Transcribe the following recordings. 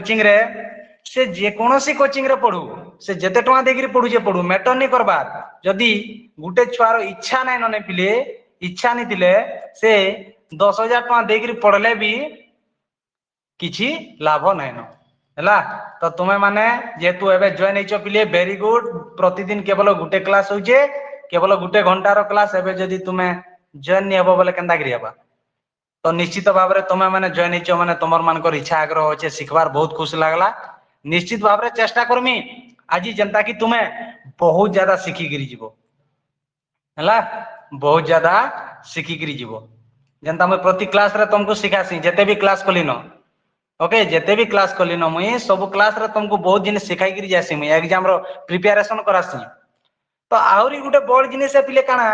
Coaching रे से जेकोसी coaching रे पढ़ू से जेते टका देगिरी पढ़ू जे पढ़ू मैटर नहीं करबार जदि गुटे छुआर इच्छा नाइ नने पिले इच्छा नहीं थिले से 10,000 टका देगिरी पढ़ले भी किछि लाभ नाइ न हैला। तो तुमे माने जेतु एबे जॉइन हेचो पिले वेरी गुड प्रतिदिन केवल गुटे क्लास होजे केवल गुटे घंटा रो क्लास एबे जदि तुमे जॉइन नहीं हेबो बोले केनता करी हेबा। तो निश्चित भाव में तुम मैंने जॉइन हो मैंने तुम मान इच्छा आग्रह अच्छे शिखबार बहुत खुशी लगला। निश्चित भाव में चेष्टा करमी आज जनता कि तुम्हें बहुत ज्यादा शिखिकी जीव है बहुत ज्यादा शिखिकी जीव जनता मुझे प्रति क्लास रे तुमको शिखासी जिते भी क्लास खोली न ओके जिते भी क्लास खोली न मुई सब क्लास रे तुमको बहुत जिन शिखाई जासी मुई एग्जाम रो प्रिपेरेशन करासी। तो आहरी गोटे बड़ जिनिस पिले काना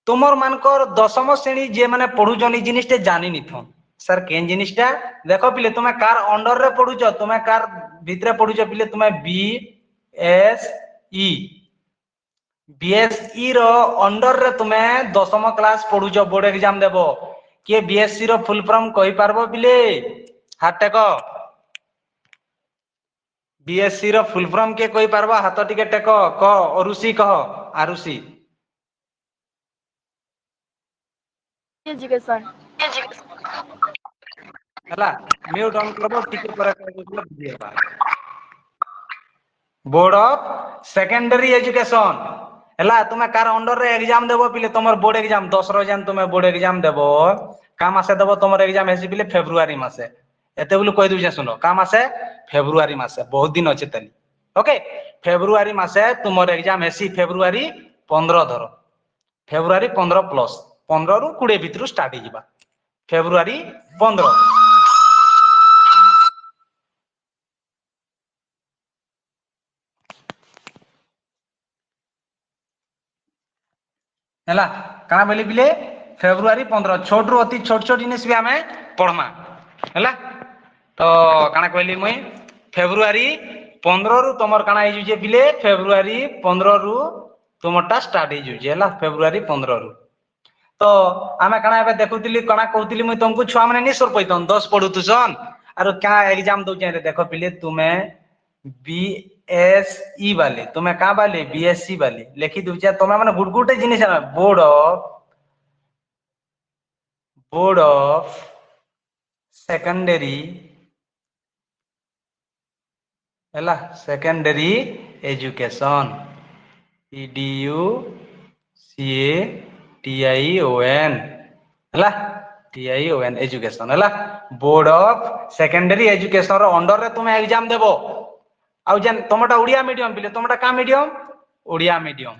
तुमर मानकर दशम श्रेणी जे माने पढ़ुजन ई जिनिसटे जानि निथन सर केन जिनिसटा देखो पिले तुमे कार अंडर रे पढ़ुछ तुमे कार भितरे पढ़ुछ पिले तुमे बीएसई रो अंडर रे तुमे दशम क्लास पढ़ुछ बोर्ड एग्जाम देबो के बीएससी रो फुल फॉर्म कहि पारबो पिले हाथ टेक बीएससी रो फुल फॉर्म के कहि पारबो हाथ टिके टेक क अरुषि कह आरुषि एजुकेशन हला म्यूट ऑन करबो टिके पर बुझेबा बोर्ड ऑफ सेकेंडरी एजुकेशन हला तुमे कार अंडर रे एग्जाम देबो पिले तमर बोर्ड एग्जाम 10 रो जन तुमे बोर्ड एग्जाम देबो का मासे देबो तमर एग्जाम हेसी पिले फेब्रुआरी मासे एते बोलू कहि दउ जे सुनो का मासे फेब्रुआरी मासे बहुत दिन अछि तली ओके फेब्रुआरी मासे तुमर एग्जाम हेसी फेब्रुआरी 15 धरो फेब्रुआरी 15 प्लस 15 रु 20 भितरु स्टार्ट हो जिबा फेब्रुआरी 15 हैला काना बोली बिले फेब्रुआरी 15 छोट रु अति छोट छोट जिनिस भी हमें पढ़मा हैला। तो काना कहली मुई फेब्रुआरी 15 रु तुमर काना हे जे बिले फेब्रुआरी 15 रु तुमरटा स्टार्ट हे जे हैला फेब्रुआरी 15 रु। तो आमे काना एबे देखुतिली काना कहउतिली मुई तुमको छुआ माने नि सर पइतन 10 पढुतुसन आरो का एग्जाम दउ जे देखो पिले तुमे बीएसई वाले तुम्हें का वाले बीएससी वाले लिखी दूचे तुम्हें माने गुड गुड जिनिस है बोर्ड ऑफ सेकेंडरी हैला सेकेंडरी एजुकेशन EDU CATION हैला TION एजुकेशन हैला बोर्ड ऑफ सेकेंडरी एजुकेशन रो अंडर रे तुमे एग्जाम देबो आउ जन तुमटा उड़िया मीडियम पिले तुमटा का मीडियम उड़िया मीडियम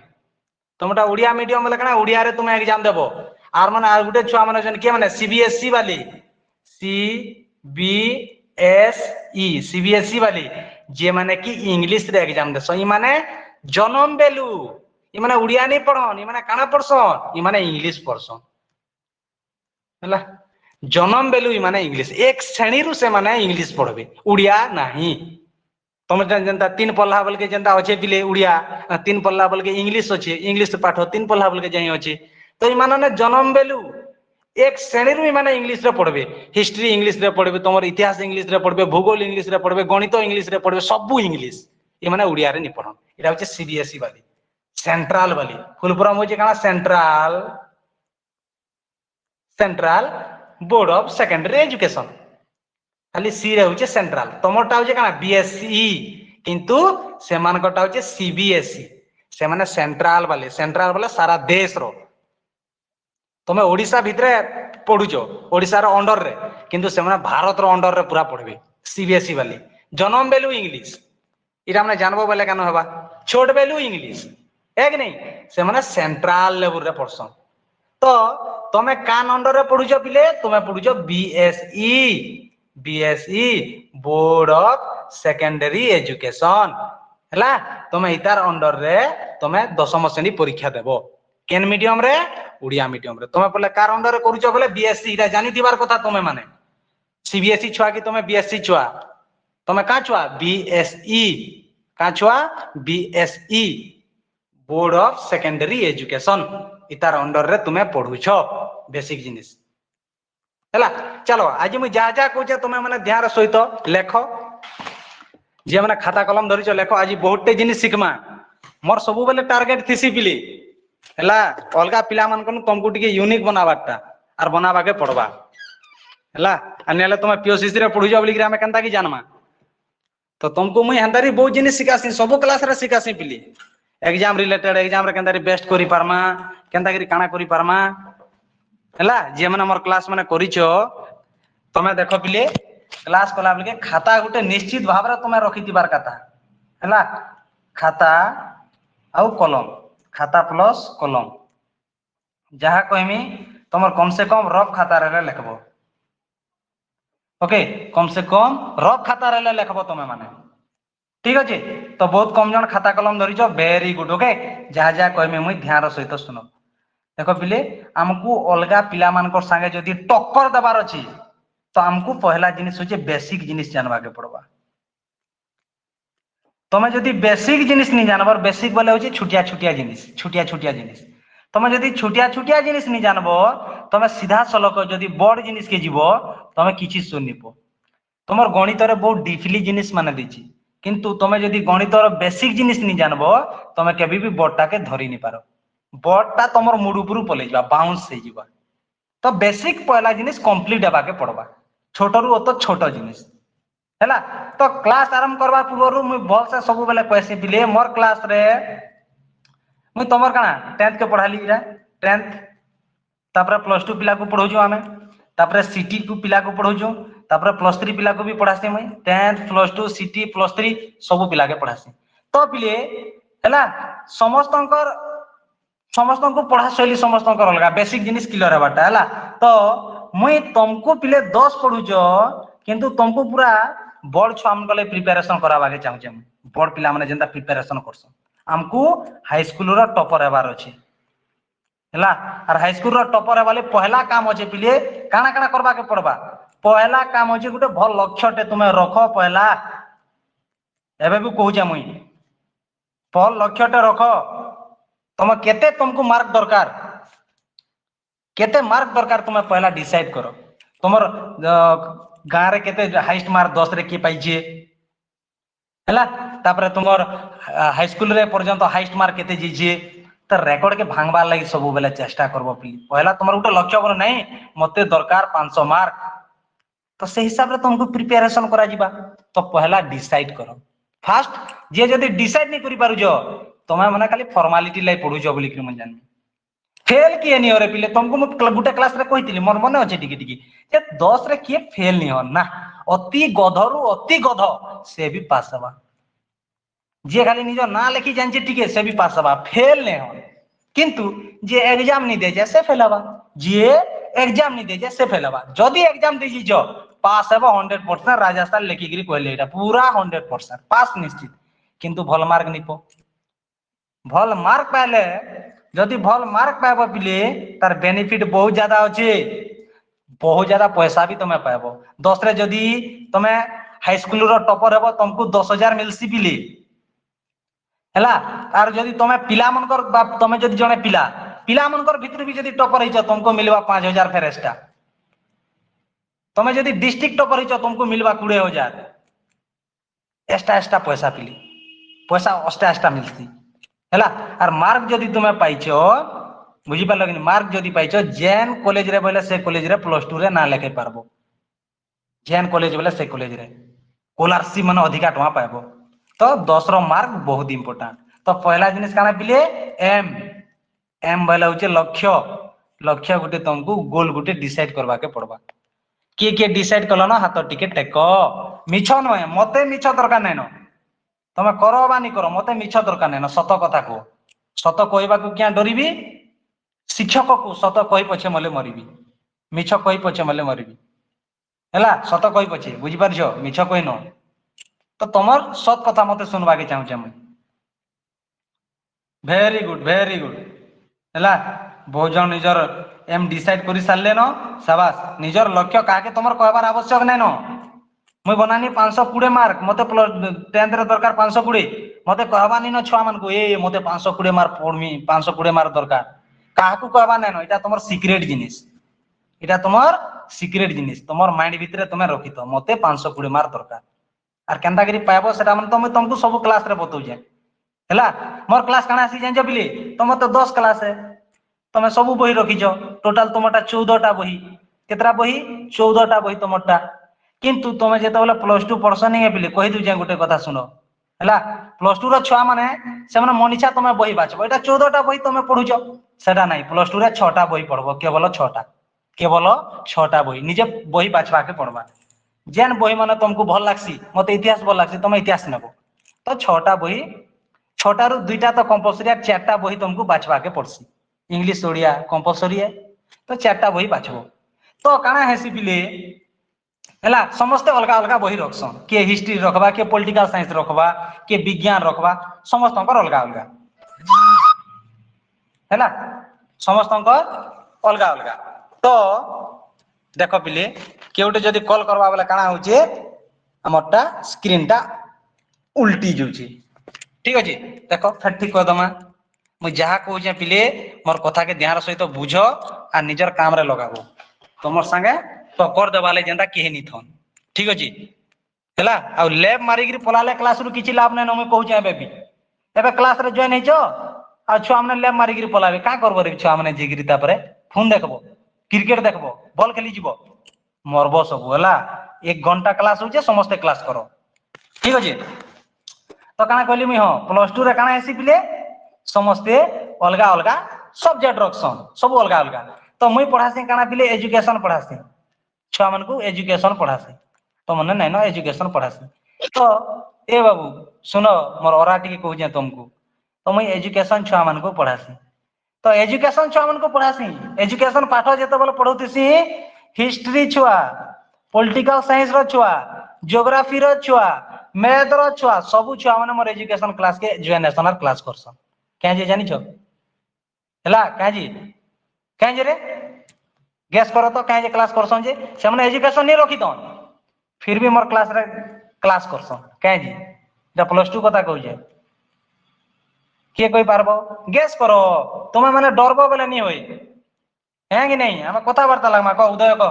तुमटा उड़िया मीडियम बोले कना उड़िया रे तुमे एग्जाम देबो आर माने आर गुटे छुआ माने जन के माने सीबीएसई वाली सीबीएसई वाली जे माने कि इंग्लिश रे एग्जाम देसो ई माने जन्म बेलू ई माने उड़िया नहीं पढ़न ई माने काना पढ़सन ई माने इंग्लिश पढ़सन हैला जन्म बेलू ई माने इंग्लिश एक श्रेणी रु से माने इंग्लिश पढ़बे उड़िया नहीं तुम जनता 3 पल्ला बोल के जनता अच्छे पिले उड़िया 3 पल्ला बोल के इंग्लिश अच्छे इंग्लिश पाठ 3 पल्ला बोल के जाई अच्छे तो माने जन्म बेलू एक श्रेणी रु माने इंग्लिश रे पढ़बे हिस्ट्री इंग्लिश रे पढ़बे तुमर इतिहास इंग्लिश रे पढ़बे भूगोल इंग्लिश रे पढ़बे गणित इंग्लिश रे पढ़बे सब इंग्लिश ये माने उड़िया रे नि पढ़न एटा होचे सीबीएसई वाली सेंट्रल वाली फुल फॉर्म होचे काना central board of secondary education खाली सी रे होचे सेंट्रल तमरटा होचे काना बीएसई किंतु से मानकटा होचे सीबीएसई से माने सेंट्रल वाले सारा देश रो तुमे ओडिसा भितरे पढुचो ओडिसा रो अंडर रे किंतु से माने भारत रो अंडर रे पूरा पढ़बे सीबीएसई वाली जन्म बेलू इंग्लिश इरा माने जानबो बोले कानो हबा छोट बेलू इंग्लिश एक नहीं से माने सेंट्रल लेवल रे पढ़सन। तो तुमे कान अंडर रे पढुचो पिले तुमे पढुचो BSE board of secondary education हैला तुमे इतार अंडर रे तुमे दशम श्रेणी परीक्षा देबो केन मीडियम रे उड़िया मीडियम रे तुमे पले कार अंडर रे करूचो बोले बीएसई इरा जानि दिबार कथा तुमे माने सीबीएसई छुआ कि तुमे बीएसई छुआ तुमे का छुआ बीएसई का छुआ BSE board of secondary education इतार अंडर रे तुमे पढुछो बेसिक जिनिस हैला चलो आज मुझे जा जा कहूचे तुम्हें मैंने ध्यान सहित लेख जे मैंने खाता कलम धरिच लेख आज बहुतटे जिनिस शिखमा मोर सब बेले टार्गेट थीसी पिली हैला अलगा पिला मानकनु तुमको टिके यूनिक बनाबारटा आर बनाबाके पड़बा हैला अनेले तुम पीओसीसी रे पढुजा बोली हमें केनता की जानमा तो तुमको मुई हेंतारी बहुत जिनिस शिखासी सब क्लास रे शिखासी पिली एग्जाम रिलेटेड एग्जाम रे केनतारी बेस्ट करि पारमा केनता करी काना करि पारमा हैला जे माने मोर क्लास माने करिछो तमे देखो पिले क्लास कला बेले खाता गुटे निश्चित भाव रे तमे रखि दिबार कथा हैला खाता आउ कलम खाता प्लस कलम जहा कहमी तुम कम से कम रफ खाता रे लिखबो ओके कम से कम रफ खाता रे लिखबो तमे माने ठीक अच्छे तो बहुत कम जन खाता कलम धरिच वेरी गुड ओके जहा जहा कहमी मुई ध्यान सहित सुनो देखो पिले आमको अलगा पिला मानकर संगे जदी टक्कर देबार अछि तो आमको पहला जिनिस होचे बेसिक जिनिस जानवा के पड़बा तमे जदी बेसिक जिनिस नहीं जानबर बेसिक बोले होचे छुटिया छुटिया जिनिस तमे जदी छुटिया जिनिस नहीं जानबो तमे सीधा सलक जदी बड़ जिनिस के जीवो तमे किछि सुनिपो तमर गणित रे बहुत डीपली जिनिस माने देछि किंतु तमे जदी गणित रो बेसिक जिनिस नहीं जानबो तमे केबी भी बड़टा के धरि नहीं पारो बड़टा तमर मुड ऊपर पले जाबा बाउंस हे जाबा तो बेसिक पहला जिनिस कंप्लीट हेबा के पड़बा छोटरू ओ तो छोट जिनिस हैला तो क्लास आरंभ करबा पूर्व मुई भल से सब बेले कहसी पिले मोर क्लास रे मुई तमर काना 10th के पढ़ाली रे 10th तापर +2 पिला को पढौजो हमें तापर सिटी 2 पिला को पढौजो तापर +3 पिला को भी पढ़ासी मुई 10th +2 सिटी +3 सब पिला के पढ़ासी तो पिले हैला समस्त को पढ़ा शैली समस्त अलग बेसिक जिनिस क्लियर हेबाटा हैला तो मुई तुमको पिले 10 पढुजो किंतु तुमको पूरा बड़ छुआ मन गले प्रिपरेशन कराबा के चाहूचे बड़ पिला माने जेंता प्रिपरेशन करसो हमको हाई स्कूल रो टॉपर हेबार अछि हैला और हाई स्कूल रो टॉपर हेबाले पहला काम होचे पिले काना काना करबा के पड़बा पहला काम होचे गुटे भल लक्ष्यटे तुमे रखो पहला एबे भी कहूचे मुई भल लक्ष्यटे रखो तुम केते तुमको मार्क दरकार तुम पहला डिसाइड करो तुमर गाँ रे केते हाईएस्ट मार्क 10 रे के पाइजे हैला तापर तुमर हाई स्कूल रे पर्यंत हाईएस्ट मार्क केते जीजे तो रेकॉर्ड के भांगबार लागि सब बेले चेष्टा करबो पहला तुमर उटे लक्ष्य बनो नहीं मते दरकार 500 मार्क तो से हिसाब रे तुमको प्रिपरेशन करा जिबा तो पहला डिसाइड करो फास्ट जे जदी डिसाइड नहीं करि पारुजो तमे माने खाली फॉर्मालिटी लाई पढुजो बोली कि मन जानि फेल किए नहीं हो रे पिले तुमको मैं गुटे क्लास रे कहितली मन मने अछि टिके टिके जे 10 रे किए फेल नहीं हो ना अति गधरू अति गध से भी पास हवा जे खाली निजो ना लिखि जानछि टिके से भी पास हवा फेल नहीं हो किंतु जे एग्जाम नहीं दे जे से फेल हवा जे एग्जाम नहीं दे जे से फेल हवा जदी एग्जाम दे जो पास हेबो 100% राजस्थान लिखि गिरी कहले एटा पूरा 100% पास निश्चित किंतु भल मार्क निपो भल मार्क पाले जदि भल मार्क पाइब पिले तार बेनिफिट बहुत ज्यादा अच्छे बहुत ज्यादा पैसा भी तुम्हें पाइब 10 रे जदि तुम्हें हाई स्कूल रो टॉपर हेबो तुमको 10,000 मिलसी पिले हैला आर जदि तुम्हें पिला मनकर तुम्हें जदि जने पिला मनकर भीतर भी जदि टॉपर हिच तुमको मिलवा 5,000 फेर एक्स्ट्रा तुम्हें जदि डिस्ट्रिक्ट टॉपर हिच तुमको मिलवा 20,000 एक्स्ट्रा पैसा पिले पैसा एक्स्ट्रा मिलसी हैला आर मार्क जदि तुमे पाइछो बुझी पालो कि मार्क जदि पाइछो जेन कॉलेज रे बोले से कॉलेज रे +2 रे ना लेखे पारबो जेन कॉलेज बोले से कॉलेज रे स्कॉलरशिप माने अधिका टवा पाइबो तो 10 रो मार्क बहुत इंपोर्टेंट तो पहला जिनिस काना पिले एम बोले होचे लक्ष्य गुटे तुमको गोल गुटे डिसाइड करबा के पड़बा के डिसाइड करलो ना हाथ टिके टेको मिछ नय मते मिछ दरकार नै न तमे करो बा नहीं करो मते मिछ दरकार नै न सत कथा को सत कहबा को क्या डरिबी शिक्षक को सत कहि पछे मले मरिबी मिछ कहि पछे मले मरिबी हैला सत कहि पछे बुझी पारछो मिछ कहि न तो तमर सत कथा मते सुनबा के चाहू छै वेरी गुड हैला बहुत जन निजर एम डिसाइड करि सारले न शाबाश निजर लक्ष्य काके तमर कहबार आवश्यक नै न मुई बनानी 520 मार्क मते 10th रे दरकार 520 मते कहबानी न छुआ मन को ए मते 520 मार्क पढमी 520 मार्क दरकार काहाकू कहबा नै न एटा तमर सीक्रेट जिनिस এটা তোমার সিক্রেট জিনিস তোমার মাইন্ড ভিতরে তুমি রখিত মতে 520 মার্ক দরকার আর কেনতা করি পাইব সেটা মানে তুমি তুমକୁ ସବୁ ক্লাস রে বতাউছে ହେଲା মোর ক্লাস কানা আসি জানছ বিলি তোমার তো 10 ক্লাস है তুমি সবু বহি রখিছ টোটাল তোমারটা 14টা বহি কেতরা বহি 14টা বহি তোমারটা কিন্তু তুমি যেতবেলে +2 পড়ছ নি বিলি কহি দুছে গোটে কথা শুনো ହେଲା +2 ର ଛୁଆ ମାନେ ସେମାନେ ମନିଛା ତମେ ବହି ବାଛବ এটা 14টা বହି তুমি পড়ুছ সেটা নাই +2 রে 6টা বହି পড়ব কেবল 6টা কেবল 6টা বহি নিজে বহি বাছবাকে পড়বা যেন বহি মানে তোমাকে ভাল লাগছি মতে ইতিহাস ভাল লাগছি তুমি ইতিহাস নেব তো 6টা বহি 6টাରୁ 2টা তো কম্পলসরি আর 4টা বহি তোমাকে বাছবাকে পড়ছি इंग्लिश ओडिया कंपलसरी है तो 4टा बही बाछबो तो काना हेसी पिले हैला समस्त अलग अलग बही रखसन के हिस्ट्री रखबा के पॉलिटिकल साइंस रखबा के विज्ञान रखबा समस्त अलग अलग हैला समस्त अलग अलग तो देखो पिले केउटे जदी कॉल करबा वाला काना होचे हमरटा स्क्रीनटा उल्टी जोची ठीक अछि देखो फिर ठीक कर दमा मुझे जहाँ कहूचे पिले मोर कथा के ध्यान सहित बुझ आ निजर काम रे लगाबो तुमर संगे टक्कर देवाले जेंता केही नी थन ठीक अछि हैला आ लैब मारी गिरी पलाले क्लास रु किछि लाभ नै न मैं कहूचे एबे क्लास रे जॉइन हेचो आ छुआ हमने लैब मारी गिरी पलाबे का करबो रे छुआ हमने जिगिरी तापरे फोन देखबो क्रिकेट देखबो बॉल खेली जीवो मरबो सब हैला 1 घंटा क्लास होचे समस्त क्लास करो ठीक अछि तो काना कहली मी हां +2 रे काना एसी पिले समस्ते अलगा अलगा सब्जेक्ट रखसन सब अलगा अलगा तो मुई पढ़ासी काना पिले एजुकेशन पढ़ासी छुआ मन को एजुकेशन पढ़ासी तो मन नै न एजुकेशन पढ़ासी तो ए बाबू सुनो मोर ओरा टिके कहूजे तुमको तो मुई एजुकेशन छुआ मन को पढ़ासी तो एजुकेशन छुआ मन को पढ़ासी एजुकेशन पाठ जेते बोले पढौतिसी हिस्ट्री छुआ पॉलिटिकल साइंस रो छुआ ज्योग्राफी रो छुआ मैथ रो छुआ सब छुआ माने मोर एजुकेशन क्लास के जॉइनेशनल क्लास करसन क्या जे जानि छो हैला क्या जे रे गेस करो तो क्या जे क्लास करसन जे से माने एजुकेशन नै रखी दन फिर भी मोर क्लास रे क्लास करसन क्या जे द +2 कथा कहू जे के कोई पारबो गेस करो तुमे माने डरबो बोले नहीं होई है कि नहीं हम कथा वार्ता लगमा को उदय को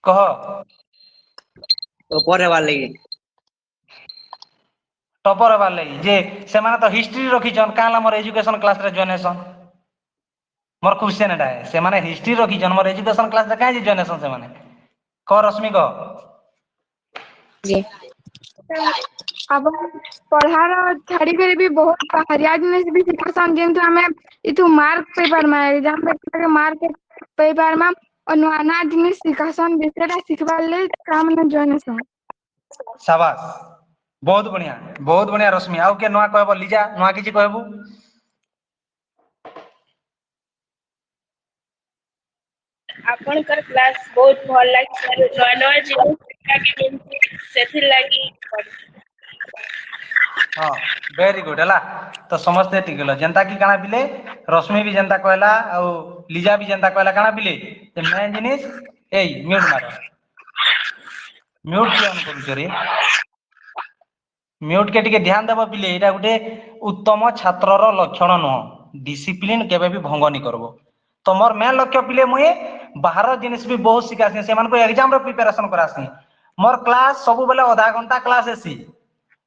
कह टॉपर हेबार लगी टॉपर हेबार लगी जे से माने तो हिस्ट्री रखी जन काला मोर एजुकेशन क्लास रे जॉइनेशन मोर क्वेश्चन एटा है से माने हिस्ट्री रखी जन मोर एजुकेशन क्लास रे काहे जे जॉइनेशन से माने क रश्मि को जी अब पढ़ार छाड़ी करे भी बहुत बाहरिया जिनिस भी सिखासन जेंतु हमें इतु मार्क पेपर में एग्जाम पे मार्क पेपर में और नया जिनिस सिखासन बेसरा सिखबा ले काम न जॉइनेशन शाबाश बहुत बढ़िया रश्मि आउ के नवा कहबो लीजा नवा किछि कहबो आपनकर क्लास बहुत भल लागी नया नया जिनिस सिखा के मिलती सेथिर लागी हां वेरी गुड हला तो समझते ठीक गेलो जनता की काना बिले रश्मि भी जनता कहला आ लीजा भी जनता कहला काना बिले ते मेन जिनिस एई म्यूट मारो म्यूट के ऑन करू रे म्यूट के टिके ध्यान देबो बिले एटा गुटे उत्तम छात्र रो लक्षण न डिसिप्लिन केबे भी भंग नहीं करबो तमर मेन लक्ष्य पिले मुए बाहर जिनिस भी बहुत सिखासी से मान को एग्जाम रो प्रिपरेशन करासी मोर क्लास सब बेले आधा घंटा क्लास एसी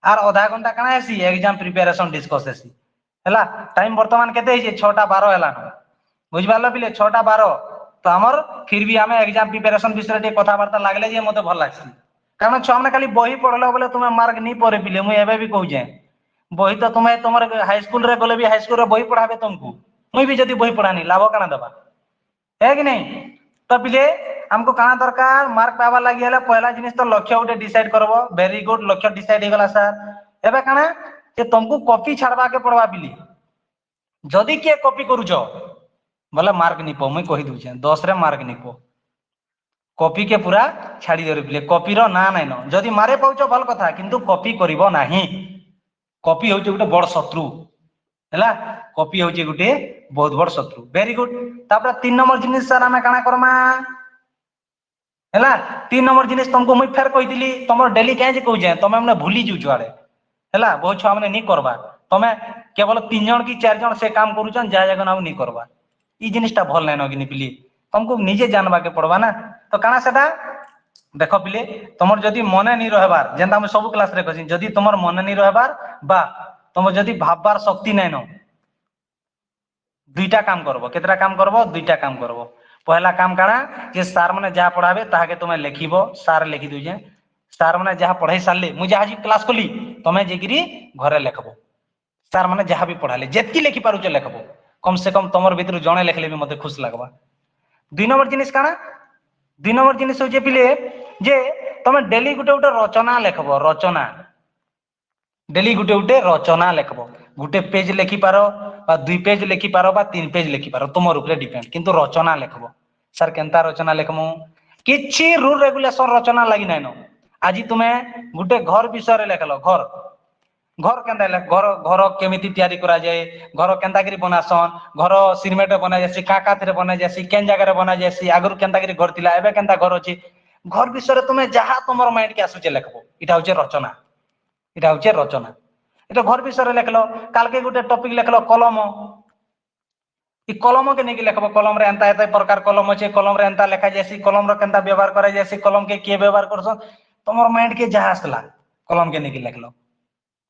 आर आधा घंटा काना AC exam preparation discuss AC हैला टाइम वर्तमान केते हे 6:12 हैला बुझ पालो पिले 6:12 तो हमर फिर भी हमें एग्जाम प्रिपरेशन विषय रे कथा वार्ता लागले जे मते भल लागसी कारण छ हमने खाली बही पढ़लो बोले तुमे मार्क नहीं पढ़े पिले मु एबे भी कहू जे बही तो तुमे तमर हाई स्कूल रे गले भी हाई स्कूल रे बही पढ़ाबे तुमको मुई भी जदी बही पढ़ानी लाभ काना दबा है कि नहीं तो पिले हमको काना दरकार मार्क पावा लागि हला पहला जिनिस तो लक्ष्य उठे डिसाइड करबो वेरी गुड लक्ष्य डिसाइड हे गला सर एबे काना जे तुमको कॉपी छाड़बा के पड़वा पिले जदी के कॉपी करू जो बोले मार्क नहीं पो मुई कहि दउ छे 10 रे मार्क नहीं पो कॉपी के पूरा छाड़ी दे पिले कॉपी रो ना नै न जदी मारे पाउचो भल कथा किंतु कॉपी करिवो नाही कॉपी होचे गुटे बड़ शत्रु हैला कॉपी होचे गुटे बहुत बड़ शत्रु वेरी गुड तापर 3 नंबर जिनिस सर हमें काना करमा हैला 3 नंबर जिनिस तुमको मुई फेर कहि दिली तुमर डेली काहे जे कहू जे तुम हमने भूली जु जुआड़े ହେଲା ବହୁତ ଛୁଆ ମାନେ ନି କରବା ତମେ କେବଳ 3 ଜଣ କି 4 ଜଣ ସେ କାମ କରୁଛନ୍ ଯାହା ଜାଗା ଆଉ ନି କରବା ଇ ଜିନିସଟା ଭଲ ନାଇଁ ନଗିନି ପିଲି ତମକୁ ନିଜେ ଜାନବାକେ ପଡବା ନା ତ କାଣା ସେଟା ଦେଖ ପିଲେ ତମର ଯଦି ମନେ ନି ରହିବାର ଯେନ୍ତା ଆମେ ସବୁ କ୍ଲାସରେ କହିছি ଯଦି ତମର ମନେ ନି ରହିବାର ବା ତମର ଯଦି ଭାବବାର ଶକ୍ତି ନାଇଁ ନ ଦୁইটা কাম করব কেতটা কাম করব দুইটা কাম করব পহলা কাম কাଣା যে স্যার মানে যাহা পড়াবে তাহাকে তুমি লিখিব স্যার লিখি দুজে স্যার মানে যাহা পড়াই সারলে মু যাহা জি ক্লাস কলি তুমি যেগিরি ঘরে লেখব স্যার মানে যাহা বি পড়ালে যেতকি লিখি পারুছ লেখব কম সে কম তোমার ভিতর জনে লেখলে বি মতে খুশ লাগবা 2 নম্বর জিনিস কাଣା 2 নম্বর জিনিস হচ্ছে পিলে যে তুমি ডেলি গুটে গুটে রচনা লেখব রচনা ডেলি গুটে গুটে রচনা লেখব গুটে পেজ লেখি পারো বা 2 পেজ লেখি পারো বা 3 পেজ লেখি পারো তোমার উপরে ডিপেন্ড কিন্তু রচনা লেখব স্যার কেনতা রচনা লেখমু কিছু রুল রেগুলেশন রচনা লাগি নাই ন আজি তুমি গুটে ঘর বিষয়ে লেখলো ঘর ঘর কেনতা ঘর ঘর কেমিতি তৈরি করা যায় ঘর কেনতা করি বনাসন ঘর সিমেন্ট বনা যাসি কাকাথরে বনা যাসি কেন জায়গায় বনা যাসি আগর কেনতা করি ঘর থিলা এবে কেনতা ঘর আছে ঘর বিষয়ে তুমি যাহা তোমার মাইন্ড কে আসুছে লেখব এটা হচ্ছে রচনা এটা হচ্ছে রচনা এটা ঘর বিষয়ে লেখলো কালকে গোটে টপিক লেখলো কলম ই কলম কে নেকি লেখব কলম রে এন্তা এত প্রকার কলম আছে কলম রে এন্তা লেখা যাসি কলম র কেনতা ব্যবহার করা যাসি কলম কে কে ব্যবহার করছ তোমার মাইন্ড কে যাহা আসলা কলম কে নেকি লেখলো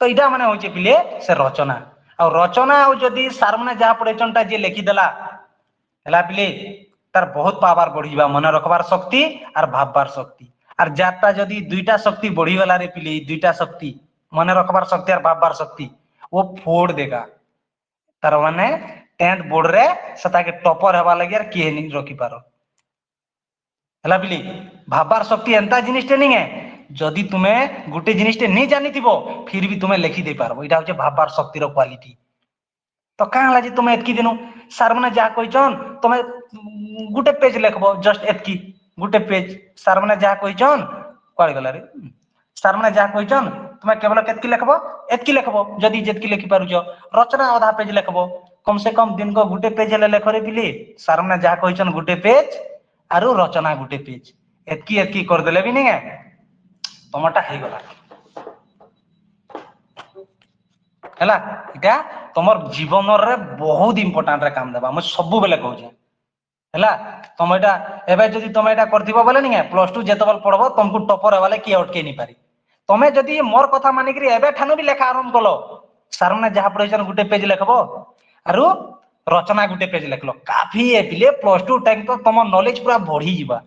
তো এটা মানে হচ্ছে পিলে সে রচনা আর রচনা আর যদি সার মানে যাহা পড়েছনটা যে লিখি দেলা হেলা পিলে তার বহুত পাওয়ার বঢ়িবা মনে রাখবার শক্তি আর ভাববার শক্তি আর যারটা যদি দুইটা শক্তি বঢ়ি গলা রে পিলে দুইটা শক্তি মনে রাখবার শক্তি আর ভাববার শক্তি ও ফোড় দেগা তার মানে 10th बोर्ड रे সেটাকে টপার হবা লাগি আর কিয়ে নি রখি পারো হেলা পিলি ভাববার শক্তি এন্তা জিনিসটা নি যদি তুমি গোটে জিনিসটা নি জানিথিব ফির भी তুমি লিখি দেই পারবো এটা হচ্ছে ভাববার শক্তির কোয়ালিটি তো কাঁ লাগি তুমি এতকি দিনু স্যার মানে যা কইছন তুমি গোটে পেজ লিখবো জাস্ট এতকি গোটে পেজ স্যার মানে যা কইছন কোয়াড়ি গলা রে স্যার মানে যা কইছন তুমি কেবল কেতকি লিখবো এতকি লিখবো যদি যেতকি লিখি পারুছ রচনা আধা পেজ লিখবো कम से कम दिन को गुटे पेज हेले लेखरे पिली सर ने जहा कहिछन गुटे पेज आरु रचना गुटे पेज एतकी एतकी कर देले भी नहीं तमटा हे गला हैला इटा तमर जीवन रे बहुत इंपोर्टेंट रे काम देबा हम सब बेले कहू जे हैला तुम एटा एबे जदी तुम एटा करथिबो बोले नहीं प्लस 2 जेतबल पढ़बो तुमको टॉपर वाले की अटके नहीं पारी तमे जदी मोर कथा मानि करी एबे ठानु भी लेखा आरंभ कलो सर ने जहा पढ़िछन गुटे पेज लेखबो आरु रचना गुटे पेज लिखलो काफी है पिले प्लस 2 टाइम तो तुम नॉलेज पूरा बढ़ी जीवा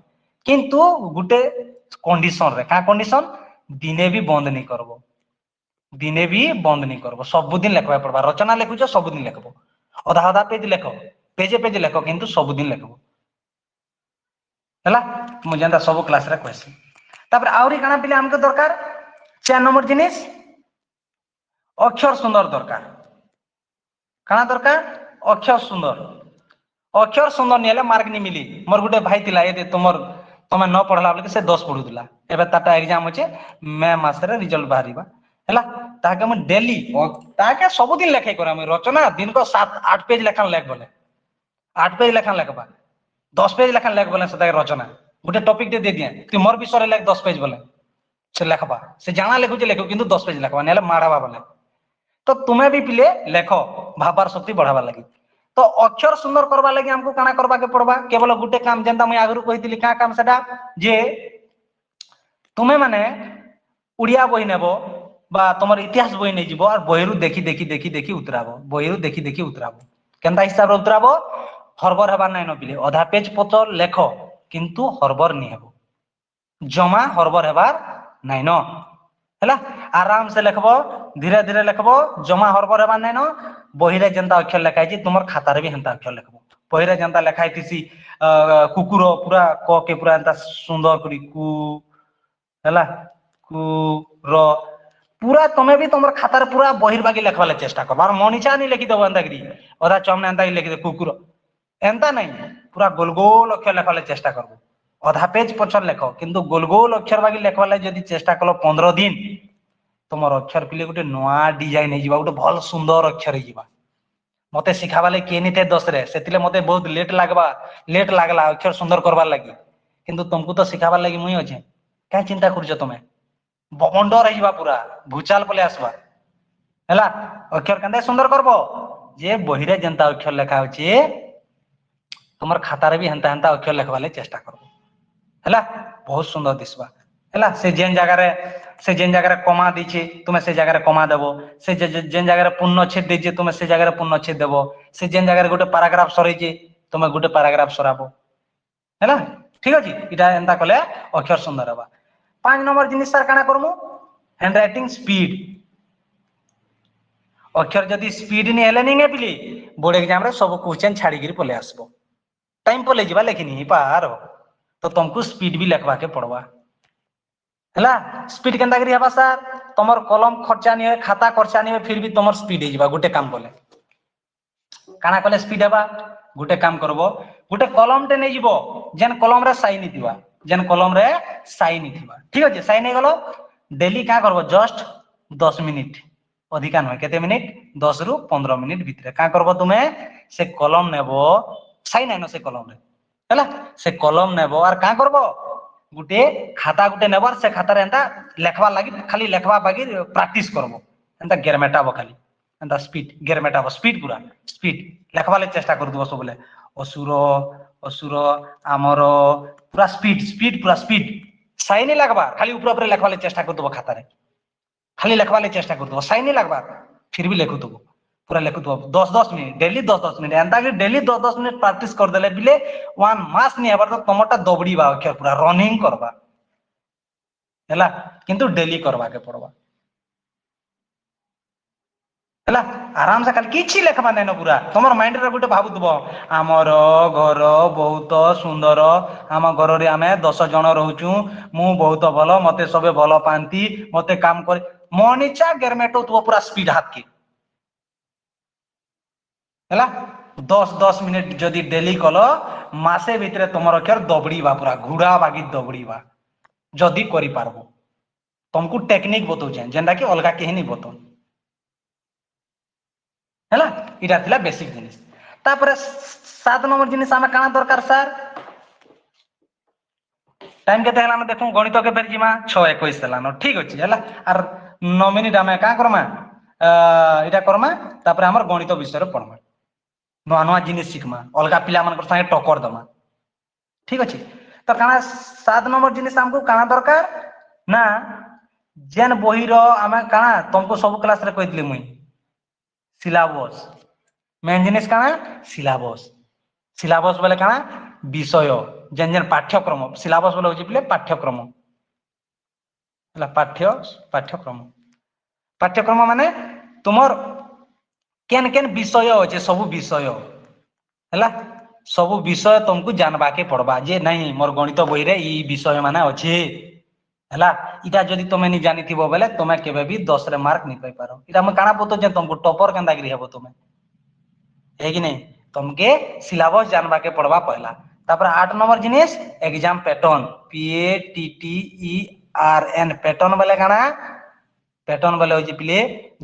किंतु गुटे कंडीशन रे का कंडीशन दिने भी बंद नहीं करबो दिने भी बंद नहीं करबो सब दिन लिखबा पड़बा रचना लिखुछ सब दिन लिखबो आधा आधा पेज लिखो पेज लिखो किंतु सब दिन लिखबो हला मु जेंता सब क्लास रे कहसी तापर आउरी काना पिले हमके दरकार 4 नंबर जिनिस अक्षर सुंदर दरकार काना दरकार अक्षर सुंदर निले मार्क नहीं मिली मोर गुटे भाई थिला ए तुमर तमे न पढ़ला बोले से 10 पढुतला एबे ताटा एग्जाम होचे मे मास रे रिजल्ट बाहरीबा हैला ताके हम डेली ताके सब दिन लेखाई करा हम रचना दिन को 7 8 पेज लेखन लेख बोले 8 पेज लेखन लेखबा 10 पेज लेखन लेख बोले से ताके रचना गुटे टॉपिक दे दिए तू मोर विषय रे लेख 10 पेज बोले से लेखबा से जाना लेखु जे लेखु किंतु 10 पेज लेखबा नेले माराबा बोले तो तुम्हें भी पिले लेखो भाबार शक्ति बढ़ावा लगी तो अक्षर सुंदर करवा लगी हमको काना करवा के पड़बा केवल गुटे काम जेंता मैं आगरु कहितली का काम सेटा जे तुम्हें माने उड़िया बही नेबो बा तमर इतिहास बही नै जीवो और बहिरु देखि उतराबो बहिरु देखि उतराबो केनता हिसाब रे उतराबो हरबर हेबा नै न पिले आधा पेज पत्र लेखो किंतु हरबर नि हेबो जमा हरबर हेबार नै न हैला आराम से लिखबो धीरे धीरे लिखबो जमा हरबर हेबा नै न बही रे जेंता अक्षर लिखाई छी तुमर खाता रे भी हेंता अक्षर लिखबो बही रे जेंता लिखाई थिसी कुकुर पूरा क के पूरा एंता सुंदर करी कु हैला कु र पूरा तमे भी तुमर खाता रे पूरा बहिर बागी लिखवाले चेष्टा कर बार मनीचा नहीं लिखि देबो एंता करी ओदा चमने एंता लिखि दे कुकुर एंता नहीं पूरा गोल गोल अक्षर लिखवाले चेष्टा करबो आधा पेज पछर लेखो किंतु गोल गोल अक्षर बागी लेखवाले जदी चेष्टा कलो 15 दिन तुमर अक्षर पिले गुटे नवा डिजाइन हे जिबा गुटे भल सुंदर अक्षर हे जिबा मते सिखावाले के निते 10 रे सेतिले मते बहुत लेट लागला अक्षर सुंदर करबा लागि किंतु तुमको तो सिखावा लागि मुई अछि काय चिंता करछ तमे बंडर हे जिबा पूरा भूचाल पले आसबा हैला अक्षर केनते सुंदर करबो जे बही रे जेंता अक्षर लिखा होची तुमर खाता रे भी हेंता हेंता अक्षर लिखवाले चेष्टा करबो हैला बहुत सुंदर दिसबा हैला से जेन जगह रे कमा दीची तुमे से जगह रे कमा देबो से जेन जगह रे पूर्ण छेद दीची तुमे से जगह रे पूर्ण छेद देबो से जेन जगह रे गोटे पैराग्राफ सरेची तुमे गोटे पैराग्राफ सराबो हैला ठीक अछि इटा एंता कले अक्षर सुंदर हेबा 5 नंबर जिनिस सर काना करमु हैंड राइटिंग स्पीड अक्षर जदि स्पीड नि हेले नि पिली बोर्ड एग्जाम रे सब क्वेश्चन छाड़ी गिरी पले आसबो टाइम पले जिबा लेखिनी पार तो तुमको स्पीड भी लिखवा के पड़वा हैला स्पीड केनता करी हेबा सर तमर कलम खर्चा नि खाता खर्चा नि फिर भी तमर स्पीड हे जिबा गोटे काम कले काना कले स्पीड हेबा गोटे काम करबो गोटे कलम टे नै जिवो जेन कलम रे साइन थिबा जेन कलम रे साइन थिबा ठीक अछि साइन हे गलो डेली का करबो जस्ट 10 मिनिट अधिका न केते मिनिट 10 रु 15 मिनिट भितरे का करबो तुमे से कलम नेबो साइन आनो से कलम रे हैला से कलम नेबो और का करबो गुटे खाता गुटे नेबार से खाता रे एंता लेखवा लागि खाली लेखवा बागी प्रैक्टिस करबो एंता गेरमेटाबो खाली एंता स्पीड गेरमेटाबो स्पीड पूरा स्पीड लेखवाले चेष्टा कर दबो सबले असुर असुर आमरो पूरा स्पीड पूरा स्पीड साइन नहीं लगबा खाली ऊपर ऊपर लेखवाले चेष्टा कर दबो खाता रे खाली लेखवाले चेष्टा कर दबो साइन नहीं लगबा फिर भी लेखु दबो पूरा लेखु दबो 10 मिनिट डेली 10 मिनिट एंता कि डेली 10 मिनिट प्रैक्टिस कर देले बिले 1 मास नहीं हेबार तो तमटा दबड़ी बा अक्षर पूरा रनिंग करबा हैला किंतु डेली करबा के पड़बा हैला आराम से खाली किछि लेखबा नै न पूरा तमर माइंड रे गुटे भाबुतबो हमर घर बहुत सुंदर हम घर रे हमें 10 जन रहउचू मु बहुत भलो मते सबे भलो पांती मते काम कर मनिचा गेरमेटो तो पूरा स्पीड हाथ के हैला 10 मिनिट जदि डेली कलो मासे भितरे तमर अक्षर दबड़ीबा पूरा घुड़ा बागी दबड़ीबा जदि करि पारबो तुमको टेक्निक बतौ जे जेंदा कि अलगा केहि नहीं बतौ हैला इटा थिला बेसिक जिनिस तापरे 7 नंबर जिनिस हमें काना दरकार सर टाइम केते हला न देखू गणित के फेर जिमा 6:21 हला न ठीक अछि हैला आर 9 मिनिट हमें का करमा इटा करमा तापरे हमर गणित विषय रे पढमा नुआ नुआ जिनिस सिखमा अलगा पिला मन संगे टक्कर दमा ठीक अछि तो काना 7 नंबर जिनिस हमको काना दरकार ना जेन बही रो हमें काना तुमको सब क्लास रे कहि दिली मुई सिलेबस मेन जिनिस काना सिलेबस सिलेबस बोले काना विषय जेन जेन पाठ्यक्रम सिलेबस बोले होची पाठ्यक्रम हला पाठ्यक्रम पाठ्यक्रम माने तुमर केन केन विषय होचे सब विषय हला सब विषय तुमको जानबा के पड़बा जे नहीं मोर गणित बही रे ई विषय माने अछि हला इटा जदी तुमे नि जानि थिबो बेले तुमे केबे भी 10 रे मार्क नि पाई पारो इटा हम काना बतो जे तुमको टॉपर केंदा गिरी हेबो तुमे है कि नहीं तुमके सिलेबस जानबा के पड़बा पहला तापर 8 नंबर जिनिस एग्जाम पैटर्न PATTERN पैटर्न बोले काना पैटर्न बोले होची पिले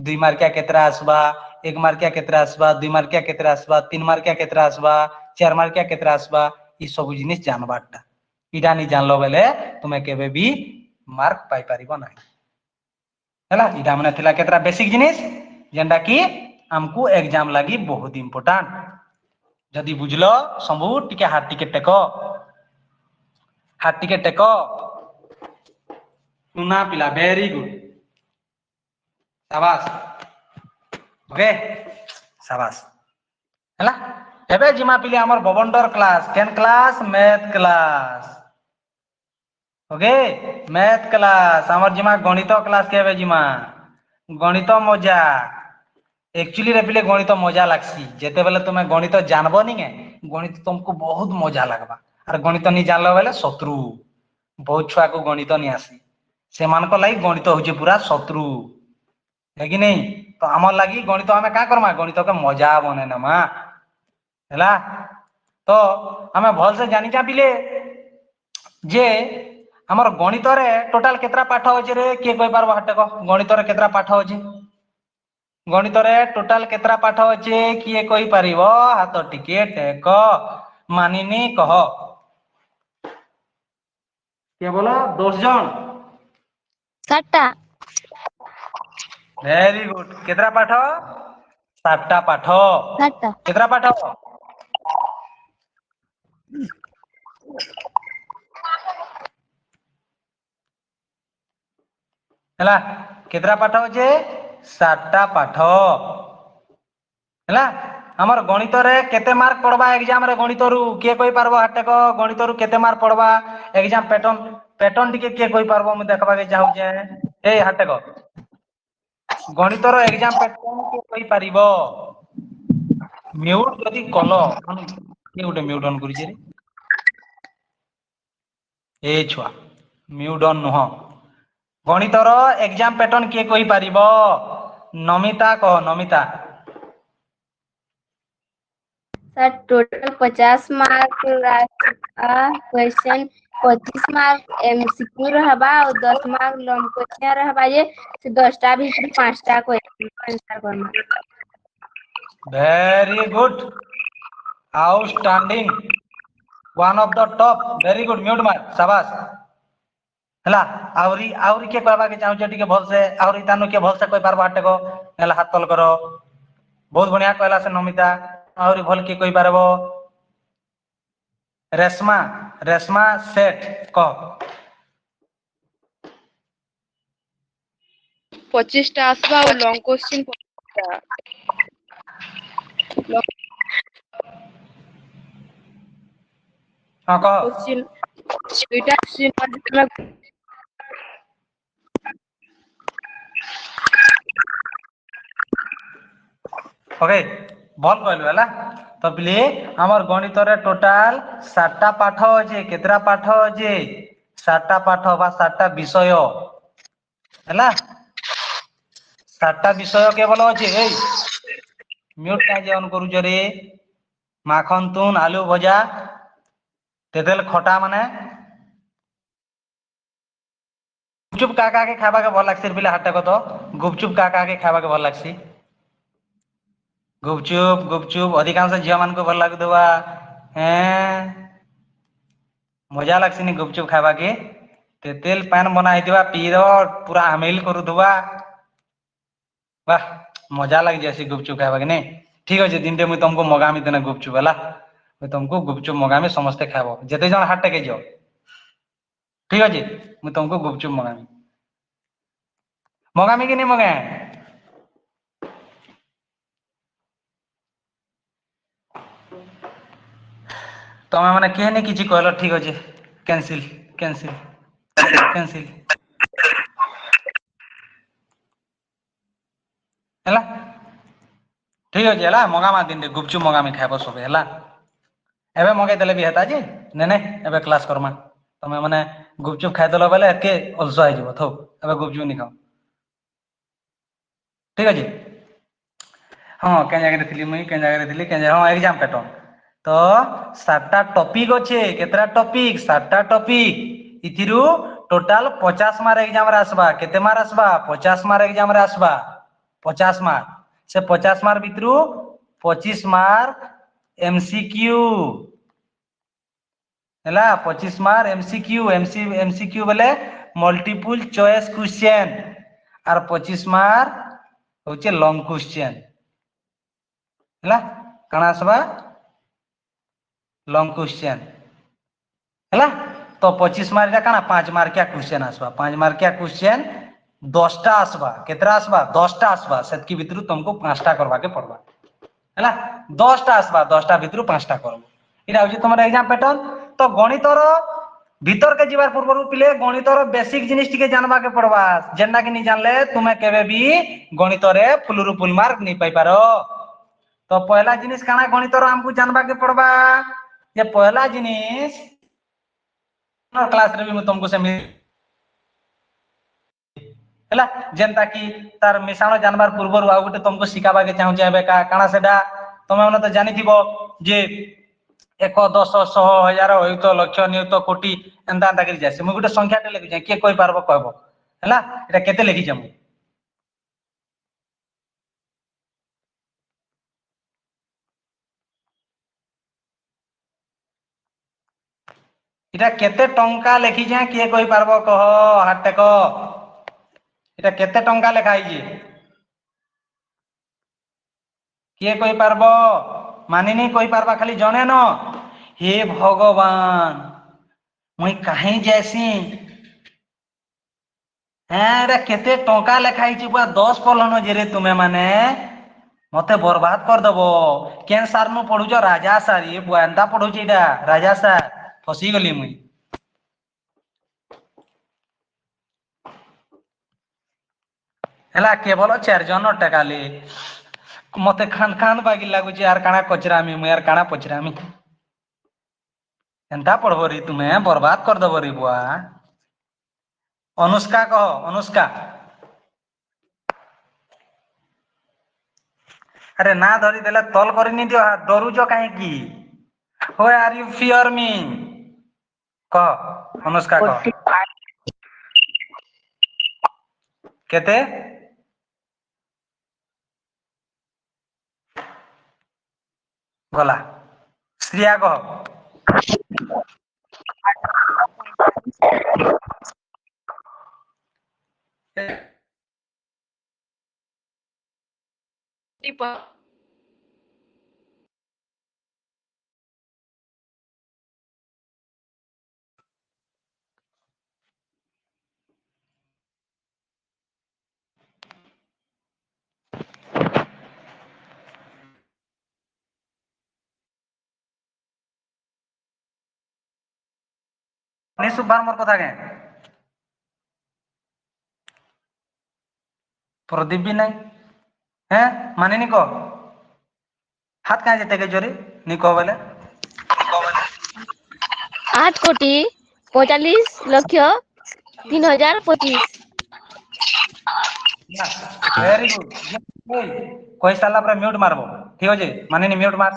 2 मार्किया केतरा आसबा 1 मार्किया केतरा आसबा 2 मार्किया केतरा आसबा 3 मार्किया केतरा आसबा 4 मार्किया केतरा आसबा ई सब जिनिस जानबाटा इटा नि जानलो बेले तुमे केबे भी मार्क पाई परिबो नाही हैला इटा माने थिला केतरा बेसिक जिनिस जेंडा कि हमको एग्जाम लगी बहुत इंपोर्टेंट जदि बुझलो संभू टिके हाथ टिके टेको सुना पिला वेरी गुड शाबाश ओके शाबाश हैला एबे जिमा पिले हमर बवंडर class 10 class math class okay math class हमर जिमा गणित क्लास केबे जिमा गणित मजा एक्चुअली रे पिले गणित मजा लागसी जेते बेले तुमे गणित जानबो नि गणित तुमको बहुत मजा लागबा और गणित नि जानलो बेले शत्रु बहुत छुआ को गणित नि आसी से मान को लागि गणित होची पूरा शत्रु है कि नहीं तो हमर लागि गणित हमें का करमा गणित के मजा बने नमा हैला तो हमें भल से जानि जा पिले जे हमर गणित रे टोटल केतरा पाठ होचे रे के कहि पारबो हटे को गणित रे केतरा पाठ होचे गणित रे टोटल केतरा पाठ होचे किए कहि परिबो हाथ टिके टेक मानिनी कह के बोलो 10 जन 7टा वेरी गुड केतरा पाठ 7टा पाठ 7टा केतरा पाठ ହେଲା କେତରା ପାଠ ଅଛି 7ଟା ପାଠ ହେଲା ଆମର ଗଣିତରେ କେତେ ମାର୍କ ପଡବା एग्जाम रे ଗଣିତରୁ କିଏ କହି ପାରବ ହାଟେକ ଗଣିତରୁ କେତେ ମାର୍କ ପଡବା एग्जाम पैटर्न ଟିକେ କିଏ କହି ପାରବ ମୁଁ ଦେଖବା के चाहूचे ए हाटେକ ଗଣିତର एग्जाम पैटर्न କିଏ କହି ପାରିବ म्यूट যদি কল କିଏ ଗୋଟେ म्यूट অন কৰিছে रे ए छुआ म्यूट অন नह गणितर एग्जाम पैटर्न किए कहि पारिबो नमिता कह Namita sir total 50 mark question 25 mark MCQ रहबा और 10 मार्क लॉन्ग क्वेश्चन रहबा जे से 10टा भीतर 5टा क्वेश्चन आंसर करना very good outstanding one of the top very good mute मार शाबाश हला आउरी आउरी के कहबा के चाहू टिके भल से आउरी तानु के भल से कहि पारबो हाटे को हला हाथ तल करो बहुत बढ़िया कहला से नमिता आउरी भल के कहि पारबो रेशमा रेशमा सेट कह 25टा आसबा और लॉन्ग क्वेश्चन 25टा हां कह क्वेश्चन दुईटा क्वेश्चन ओके भल कहलु हला तो प्ले हमर गणित रे टोटल 7टा पाठ अछि केतरा पाठ अछि 7टा पाठ बा 7टा विषय हला 7टा विषय केवल अछि ए म्यूट का जे ऑन करू जरे माखन तुन आलू भजा तेतेल खटा माने गुपचुप काका के खाबा के भल लागसी बिले हाटे को तो गुपचुप काका के खाबा के भल लागसी गुपचुप गुपचुप अधिकांश झिया मान को भल लागदुवा हैं मजा लागसी नि गुपचुप खाबा के तेतेल पान बना हितवा पीरो पूरा आमेल करू दुवा वाह मजा लग जैसी गुपचुप खाबा के ने ठीक अछि दिन दे मु तुमको मगामी देना गुपचुप हला मु तुमको गुपचुप मगामी समस्त खाबो जते जण हाट के जो ठीक अछि मु तुमको गुपचुप मगामी मगामी कि नहीं मगाए तमे माने के ने किछि कहलो ठीक अछि कैंसिल कैंसिल कैंसिल हला ठीक अछि हला मगामा दिन दे गुपचुप मगामी खाबो सबे हला एबे मगे देले भी हेता जे ने ने एबे क्लास करमा तमे माने गुपचुप खाइ देलो बेले के अलसो आइ जबो थौ एबे गुपचुप नि खाओ ठीक अछि हां के जगह थिली मुई के जगह थिली के हां एग्जाम पैटर्न तो 7टा टॉपिक अछि केतरा टॉपिक 7टा टॉपिक इथिरु टोटल 50 मार्क एग्जाम रे आसबा केते मार्क आसबा 50 मार्क एग्जाम रे आसबा 50 मार्क से 50 मार्क भितरु 25 मार्क एमसीक्यू हला 25 मार्क एमसीक्यू एमसीक्यू बोले मल्टीपल चॉइस क्वेश्चन और 25 मार्क होचे लॉन्ग क्वेश्चन हला काना आसबा लॉन्ग क्वेश्चन हला तो 25 मार्क का काना 5 मार्क क्या क्वेश्चन आसबा 5 मार्क क्या क्वेश्चन 10टा आसबा केतरा आसबा 10टा आसबा सेतकी भितरु तुमको 5टा करबा के पड़बा हला 10टा आसबा 10टा भितरु 5टा करबो इरा होची तमरा एग्जाम पैटर्न तो गणितर भीतर के जीवार पूर्व पिले गणितर बेसिक जिनिस टिके जानबा के पड़बा जेना कि नि जानले तुमे केबे भी गणितरे फुलरु फुल मार्क नि पाई पारो तो पहला जिनिस काना गणितर हमकु जानबा के पड़बा जे पहला जिनिस क्लास रे भी मैं तुमको से हला जेनता कि तार मिसाण जानबार पूर्वरु आ गुटे तुमको सिखाबा के चाहू जेबे का काना सेडा तमे माने तो जानि थिबो जे 1 10 100 1000 होइतो लक्ष नियुत कोटी एंदा एंदा करि जासे मु गुटे संख्या टे लिखि जाय के कोइ पारबो कहबो हला एटा केते लिखि जामु इटा केते टंका लिखि जाय के कोइ पारबो कह हाटे को इटा केते टंका लेखा आइ जे किए कहि पारबो मानिनी कहि पारबा खाली जने न हे भगवान मुई काहे जैसी रे केते टंका लेखाई पुरा 10 पलन जे तुमे माने मते बर्बाद कर दबो केन सार नु पढुछ राजा सार ये बुआ एंता पढुछ इडा राजा सार फसी गली मुई हला केवल 4 जन टकाले मते खान खान बागी लागुछ यार काना कचरामी मु यार काना पचरामी एंता पढ़बो रे तुमे बर्बाद कर दबो रे बुआ अनुष्का कहो अनुष्का अरे ना धरी देले तल करनी दियो डरुजो काहे की व्हाई आर यू फियर मी कह अनुष्का कह केते गला श्रिया कह नि सुबार मोर कथा के प्रदीप भी नहीं हैं माने नी को हाथ कहाँ जेते के जोरी नी को बोले 8,45,03,025 वेरी गुड कोई साला पर म्यूट मारबो ठीक अछि माने नी म्यूट मार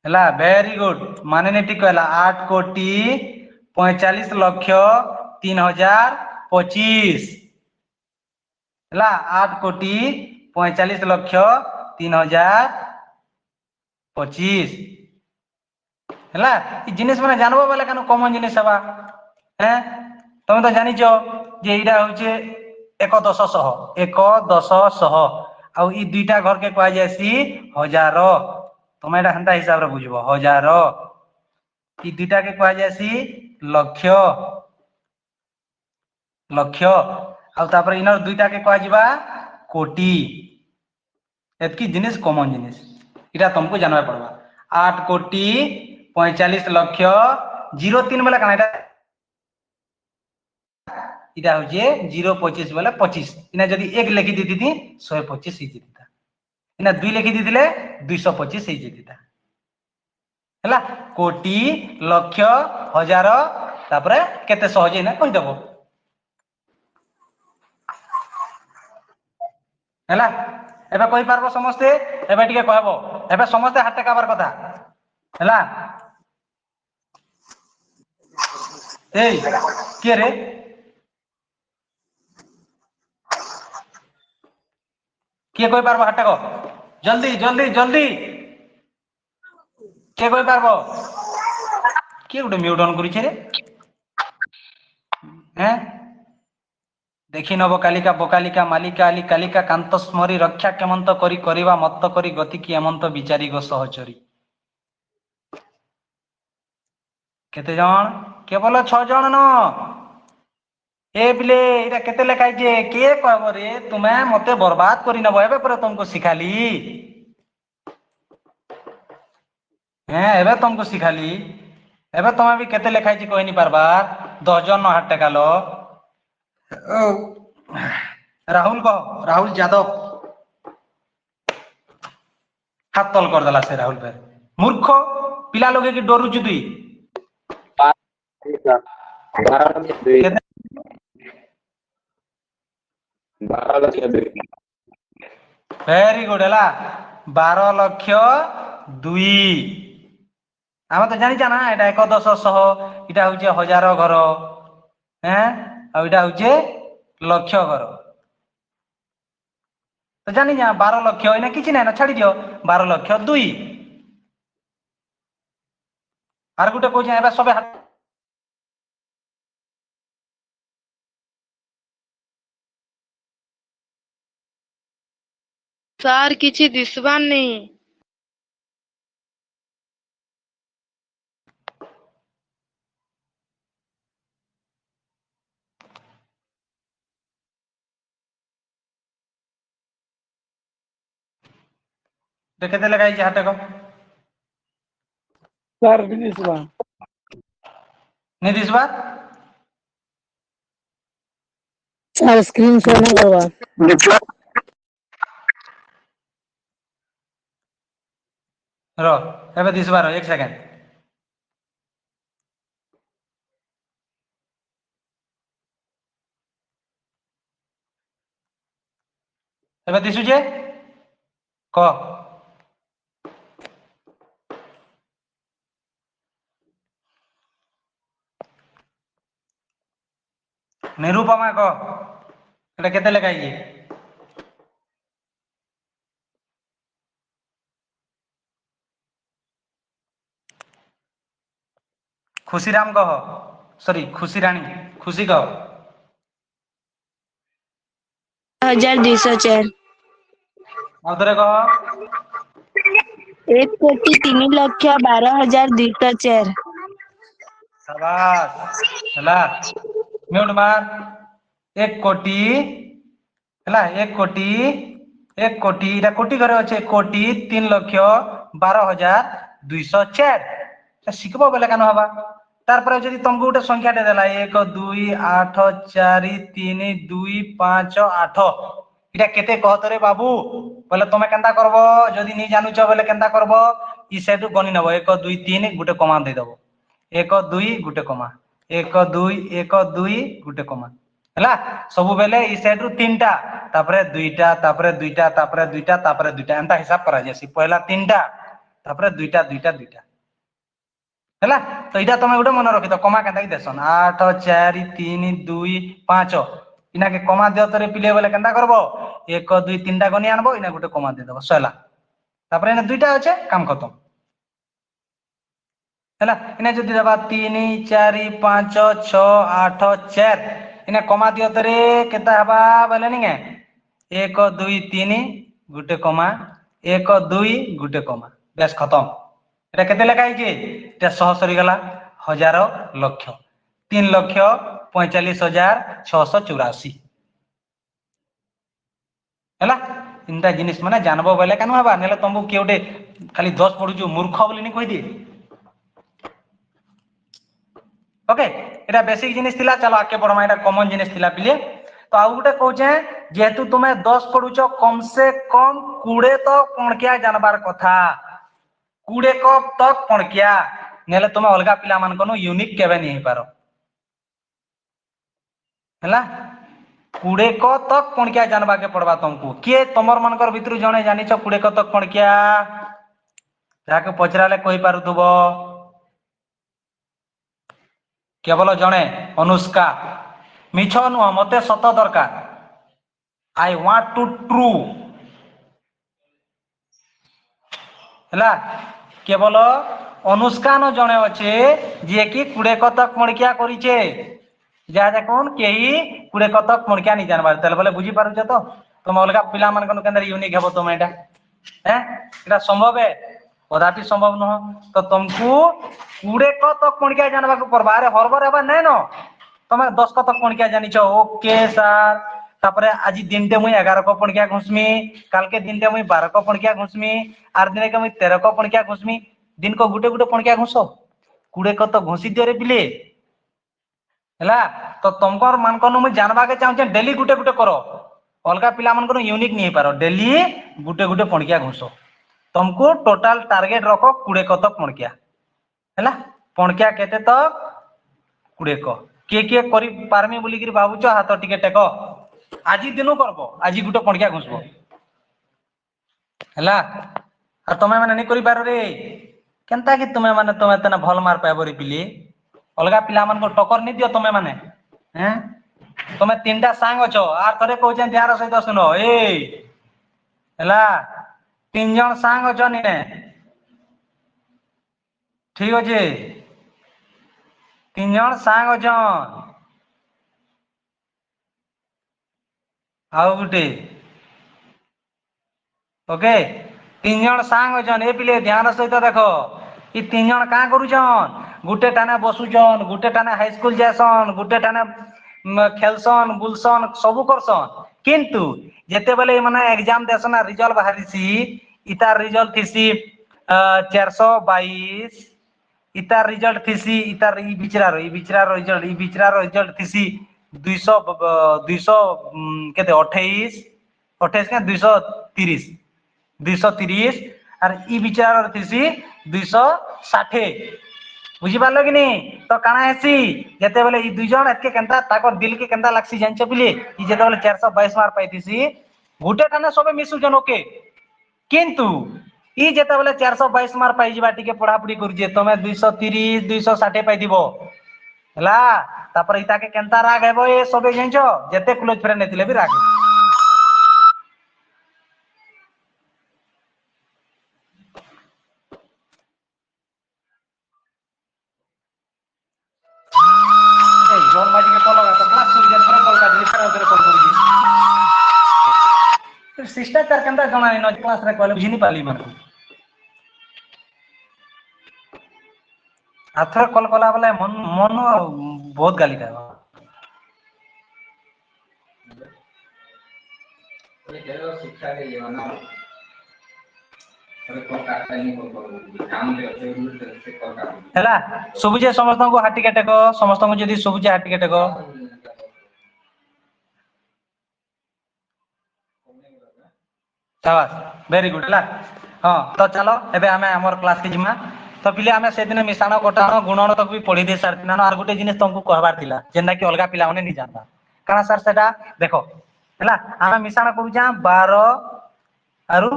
हला वेरी गुड माने नी ठीक कहला 8,45,03,025 हला 8,45,03,025 हला ई जिनिस माने जानबो बोले कानो कॉमन जिनिस हवा हैं तुम तो जानि जो जे इडा होचे 1,10,1,10,100 आउ ई दुईटा घर के कहा जायसी हजारो तुम एटा हंता हिसाब रे बुझबो हजारो ई दुईटा के कहा जायसी लक्ष लक्ष आउ तापर इनर दुईटा के कहा जिबा कोटी एतकी जिनिस कॉमन जिनिस इटा तुमको जानबा पड़बा 8,45,00,000 बोले काना इटा होचे 0.25 बोले 25 इना जदी 1 लिखि दी थी 125 ही जेता इना 2 लिखि दी दिले 225 ही जेता हला कोटी लक्ष हजार तापरे केते सहजे ना कहि दबो हला एबे कहि पारबो समस्ते एबे टिके कहबो एबे समस्ते हाथ टेकाबार कथा हला ए के रे किए कहि पारबो हाथ टेको जल्दी जल्दी जल्दी के कहि पारबो के गुटे म्यूट ऑन करि छे रे हैं देखि नब कालिका बोकालिका मालिका आली कालिका कांत स्मरी रक्षा केमंत करी करिवा मत्त करी गति की एमंत विचारी गो सहचरी केते जण केवल 6 जण न ए बिले इटा केते लेखाइ जे के कहबो रे तुमे मते बर्बाद करि नबो एबे पर तुमको सिखाली हैं एबे तुमको सिखाली एबे तुमे भी केते लेखाइ जे कहनि पारबार 10 जण न हाथ टेकालो राहुल को राहुल यादव हाथ तल कर दला से राहुल पे मूर्ख पिला लोगे की डरू जुदी वेरी गुड हला 12,02,000 आम तो जानी ना एटा 1,10,100 इटा होचे हजार घर हैं आ इटा होचे लक्ष घर तो जानी जा 12 लक्ष इना किछि नै ना छाडी दियो 12,02,000 आर गुटे कोचे एबा सबे ସାର୍ କିଛି ଦିଶବାର ନାହିଁ। କେତେ ଲେଖା ହେଇଛି ହାତ ଦେଖ ସାର୍ ବି ଦିଶବା नहीं दिसबा ସାର୍ ସ୍କ୍ରିନ୍ ଶୋ ନା କରବା रो एबे दिसबा रो 1 सेकंड एबे दिसुजे क निरूपमा क एटा केते लेखा ହେଇଛି खुशीराम कह सॉरी खुशी रानी खुशी कह 1204 आउथरे कह 1,03,12,204 शाबाश हला म्यूट मार 1 कोटी हला 1 कोटी इटा कोटी घरे अच्छे 1,03,12,204 से शिखबो बेले कानो हबा तार पर जदी तुमको गोटे संख्या दे देला 1 2 8 4 3 2 5 8 इटा केते कहतरे बाबू बोले तुमे केनता करबो जदी नहीं जानू छ बोले केनता करबो ई सेटु गनि नबो 1 2 3 गुटे कमा दे दबो 1 2 गुटे कमा 1 2 1 2 गुटे कमा हला सब बेले ई सेट रु 3टा तापरे 2टा तापरे 2टा तापरे 2टा तापरे 2टा एंता हिसाब करा जेसी पहला 3टा तापरे 2टा 2टा 2टा हला तो इटा तमे गुटे मन रखि तो कमा केनता कि देसन 8 4 3 2 5 इना के कमा दियो तरे पिले बोले केनता करबो 1 2 3टा गनि आनबो इना गुटे कमा दे दबो सला तापरे इना 2टा अछि काम खत्म हला इना जदी दबा 3 4 5 6 8 4 इना कमा दियो तरे केता हबा बोले निगे 1 2 3 गुटे कमा 1 2 गुटे कमा बस खत्म एटा केते लेखा हिजे एटा 100 सरी गला हजार लक्ष 3,45,684 हला इनता जिनिस माने जानबो बोले कानु हबा नेले तुमको केउटे खाली 10 पढुछु मूर्ख बोली नि कहि दे ओके एटा बेसिक जिनिस थिला चलो आके पढमा एटा कॉमन जिनिस थिला पिले तो आउ गुटे कहूचे जेहेतु तुमे 10 पढुछो कम से कम 20 तो पणकिया जानबार कथा 20 कप तक पणकिया नेले तुमे अलगा पिला मान कोन यूनिक केबे नहीं पारो हला 20 क तक पणकिया जानबा के पड़बा तुमको के तमर मानकर भितरु जणे जानिछ 20 क तक पणकिया जाके पचराले कहि पारुथबो केवल जणे अनुष्का मिछ नु मते सत दरकार आई वांट टू ट्रू हला केवल अनुष्का न जणे अच्छे जे कि 20 क तक पणकिया करिछे जा जा कोन केही 20 क तक पणकिया नहीं जानबार तले बोले बुझी पारुछ तो तुम अलगा पिला मान कोन केंदर यूनिक हेबो तुम एटा हैं एटा संभव है कदापि संभव न तो तुमको 20 क तक पणकिया जानबा को परबा अरे हरबर हेबा नै न तुम 10 क तक पणकिया जानिछो ओके सर तापरे आज दिन ते मुई 11 क पणकिया घुसमी काल के दिन ते मुई 12 क पणकिया घुसमी आर दिन के मुई 13 क पणकिया घुसमी दिन को गुटे गुटे पणकिया घुसो 20 क तो घुसी दियो रे पिले हला तो तुमको मान को मुई जानबा के चाहू डेली गुटे गुटे करो अलगा पिला मान को यूनिक नहीं पारो डेली गुटे गुटे पणकिया घुसो तुमको टोटल टारगेट रखो 20 क तक पणकिया हला पणकिया केते तक 20 क के करी पारमी बोली कि भाबुचो हाथ टिके टेको आजी दिनो करबो आजी गुटे पणकिया घुसबो हला आ तमे माने नहीं करी पारो रे केनता कि तुमे माने तुमे तना भल मार पाबो रे पिली अलगा पिला मान को टक्कर नहीं दियो तुमे माने हैं तुमे तीनटा सांग अछो आर थरे कहउछे ध्यान सहित सुनो ए हला तीन जन सांग अछो निने ठीक अछि तीन जन सांग अछन आउ गुटे ओके तीन जन सांग अछन ए पिले ध्यान सहित देख ई तीन जन का करूछन गुटे टाने बसुछन गुटे टाने हाई स्कूल जासन गुटे टाने खेलसन बुलसन सब करसन किंतु जेते बेले माने एग्जाम देसन रिजल्ट बाहरिसी इतार रिजल्ट थिसी 422 इतार रिजल्ट थिसी इतार ई बिचरार रिजल्ट थिसी 200 200 केते 28 28 के 230 230 और ई विचार थिसी 260 बुझी पारलो कि नहीं तो काना हेसी जेते बेले ई दुई जन एतके केनता ताकर दिल के केनता लागसी जानछ बिले ई जेते बेले 422 मार्क पाइथिसी गुटे ठाने सबे मिसु जन ओके किंतु ई जेते बेले 422 मार्क पाइ जिबा टिके पढ़ा पढ़ी करू तमे 230 260 पाइ दिबो हला तापर इता के केनता राग हेबो ए सबे जानछ जेते क्लोज फ्रेंड नेतिले भी राग जोन माजी के कॉल लगा तो क्लास सुन जे थोड़ा कॉल का दिली सारा उधर कॉल करू तो शिष्टाचार केनता जणा नै क्लास रे कॉल बुझी नि पाली मन आथर कॉल कला वाला मन मन बहुत गाली खाए ये केलो शिक्षा के ये ना अरे कॉल काटता नहीं कॉल काम ले से कॉल काट हला सबुजे समस्त को हाटी काटे को समस्त को जदी सबुजे हाटी काटे को शाबाश वेरी गुड हला हां तो चलो एबे हमें हमर क्लास के जिमा तो पिले हमें से दिन मिसाण कटाण गुणन तक भी पढ़ी दे सारतिना आर गुटे जिनिस तुमको कहबार थिला जेना कि अलगा पिला माने नि जानता काना सर सेटा देखो हला हमें मिसाण करू जा 12 आरु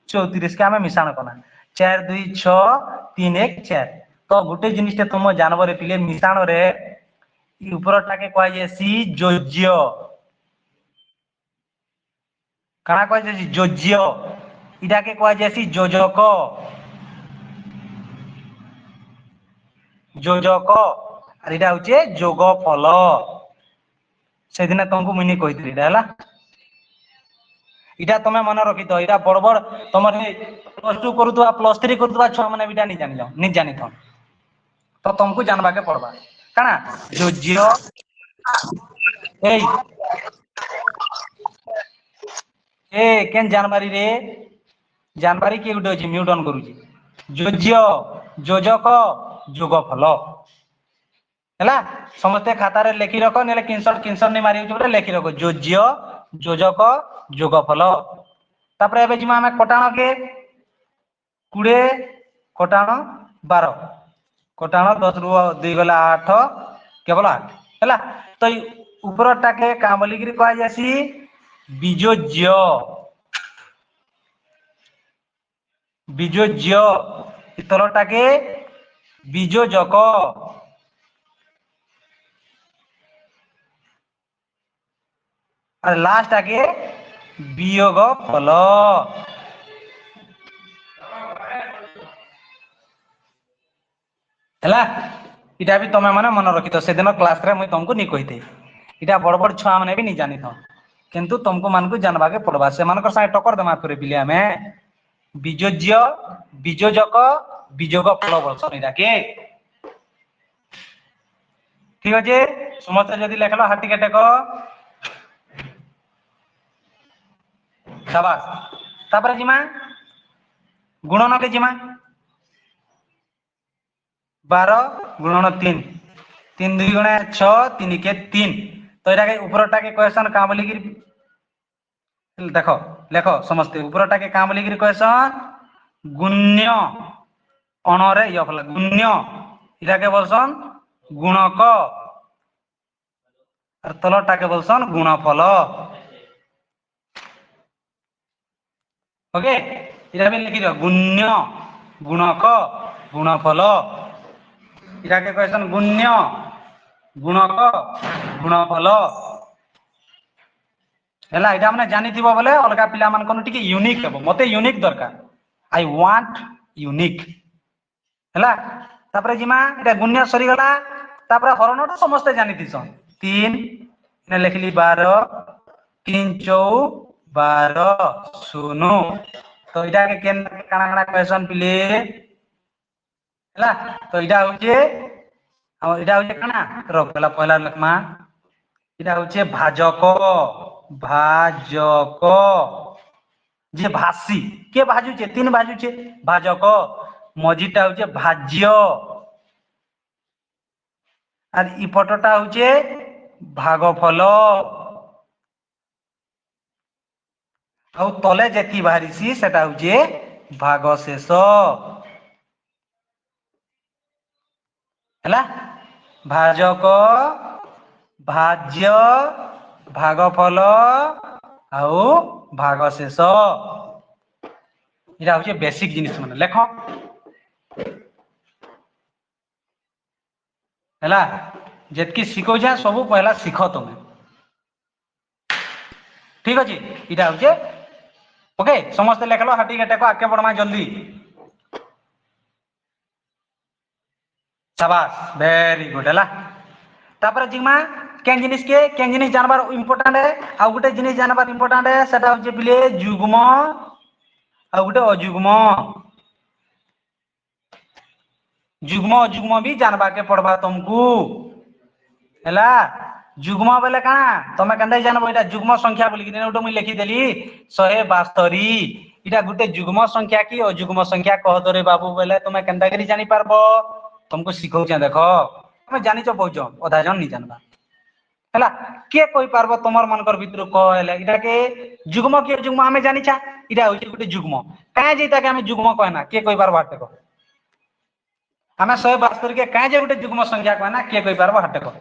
34 के हमें मिसाण कना 4 2 6 3 1 4 तो गुटे जिनिस ते तुम जानबो रे पिले मिसाण रे ई ऊपरटा के कहै जे सी जोज्य काना कहै जे जोज्य इडा के कहै जे सी जोजक जोजक और इडा होचे जोगफल से दिन तुमको मुनि कहितली इडा हला इडा तमे मन रखि तो इडा बड़ बड़ तमर +2 करूतवा +3 करूतवा छ माने बिडा नि जानि जाओ नि जानि तो तुमको जानबा के पड़बा काना जोज्य ए ए केन जानबारी रे जानबारी के गुटे अछि म्यूट ऑन करूची जोज्य जोजक जोगफल हला समस्त खाता रे लेखि रखो नेले किनसर नै मारि उछ लेखि रखो जोज्य जोजक जोगफल तापर एबे जिमा हमें कटाण के 20 कटाण 12 कटाण 10 रु 2 गला 8 केवल 8 हला तो ऊपरटा के का बोली गिरी कहै जासी बीजोज्य बीजोज्य तलटा के बीजोजक और लास्ट आके वियोग फल हला इटा भी तमे माने मन रखितो से दिन क्लास रे मैं तुमको नि कहिते इटा बड़ बड़ छुआ माने भी नि जानि तो किंतु तुमको मान को जानबा के पड़बा से मान को साइ टक्कर दमा करे बिले हमें बीजोज्य बीजोजक बीजोग फल बोलसन इटा के ठीक अछि समस्त जदी लेखलो हाटी केटे को शाबाश तापर जिमा गुणन के जिमा 12 गुणन 3 3 2 गुणे 6 3 के 3 तो एटा के ऊपरटा के क्वेश्चन का बोली गिर देखो लेखो समस्त ऊपरटा के का बोली गिर क्वेश्चन गुण्य अणरे य फल गुण्य इटा के बोलसन गुणक और तलटा के बोलसन गुणफल ओके इरा भी लिखि दियो गुण्य गुणक गुणफल इरा के क्वेश्चन गुण्य गुणक गुणफल हला इटा माने जानि थिबो बोले अलगा पिला मान कोन टिके यूनिक हेबो मते यूनिक दरकार आई वांट यूनिक हला तापर जिमा इटा गुण्य सरी गला तापर हरणटा समस्त जानि थिसन 3 ने लिखली 12 3 4 12 ଶୂନ ତ ଏଇଟା କେ କେନ୍ କାଣା କାଣା क्वेश्चन पिले ହେଲା ତ ଏଇଟା ହଉଛି ଆଉ ଏଇଟା ହଉଛି କାଣା ର ପहला ଲେଖମା ଏଇଟା ହଉଛି ଭାଜକ ଭାଜକ जे भासी के भाजुचे तीन भाजुचे भाजक मझीटा हूँ भाज्य और इपटटा हूँ भागफल आ तले जेती बाहरी सेटा हूँ भागशेष है भाजक भाज्य भागफल आउ भागशेष इरा हूँ बेसिक जिनिस माने लेख है जेतकी शिखौछे सब पहला शिख तुम्हें ठीक अच्छे इटा हूँ ओके समस्ते लेख लो हाथी टेक आगे बढ़मा जल्दी शाबाश वेरी गुड है तापर जिमा केन जिनिस जानबार इम्पोर्टेंट है आ गोटे जिनिस जानबार इम्पोर्टेंट है सेटा हूँ बिले जुग्म आ गोटे अजुग्म जुग्म अजुग्म भी जानबा के पड़बा तुमको हैला जुग्म बेले काना तमे केनते जानबो एटा जुग्म संख्या बोली कि नेउटो मुई लिखि देली 172 इटा गुटे जुग्म संख्या की अजुग्म संख्या कहतो रे बाबू बेले तमे केनता करी जानि पारबो तुमको सिखौ छ देखो तमे जानि छ बहुजो अधा जन नि जानबा हैला के कोइ पारबो तमर मनकर भितर को हैला इटा के जुग्म के जुग्म हमें जानि छा इटा होय गुटे जुग्म काहे जेता के हमें जुग्म कहना के कोइ पारबो हटे को हमें 172 के काहे जे गुटे जुग्म संख्या कहना के कोइ पारबो हटे को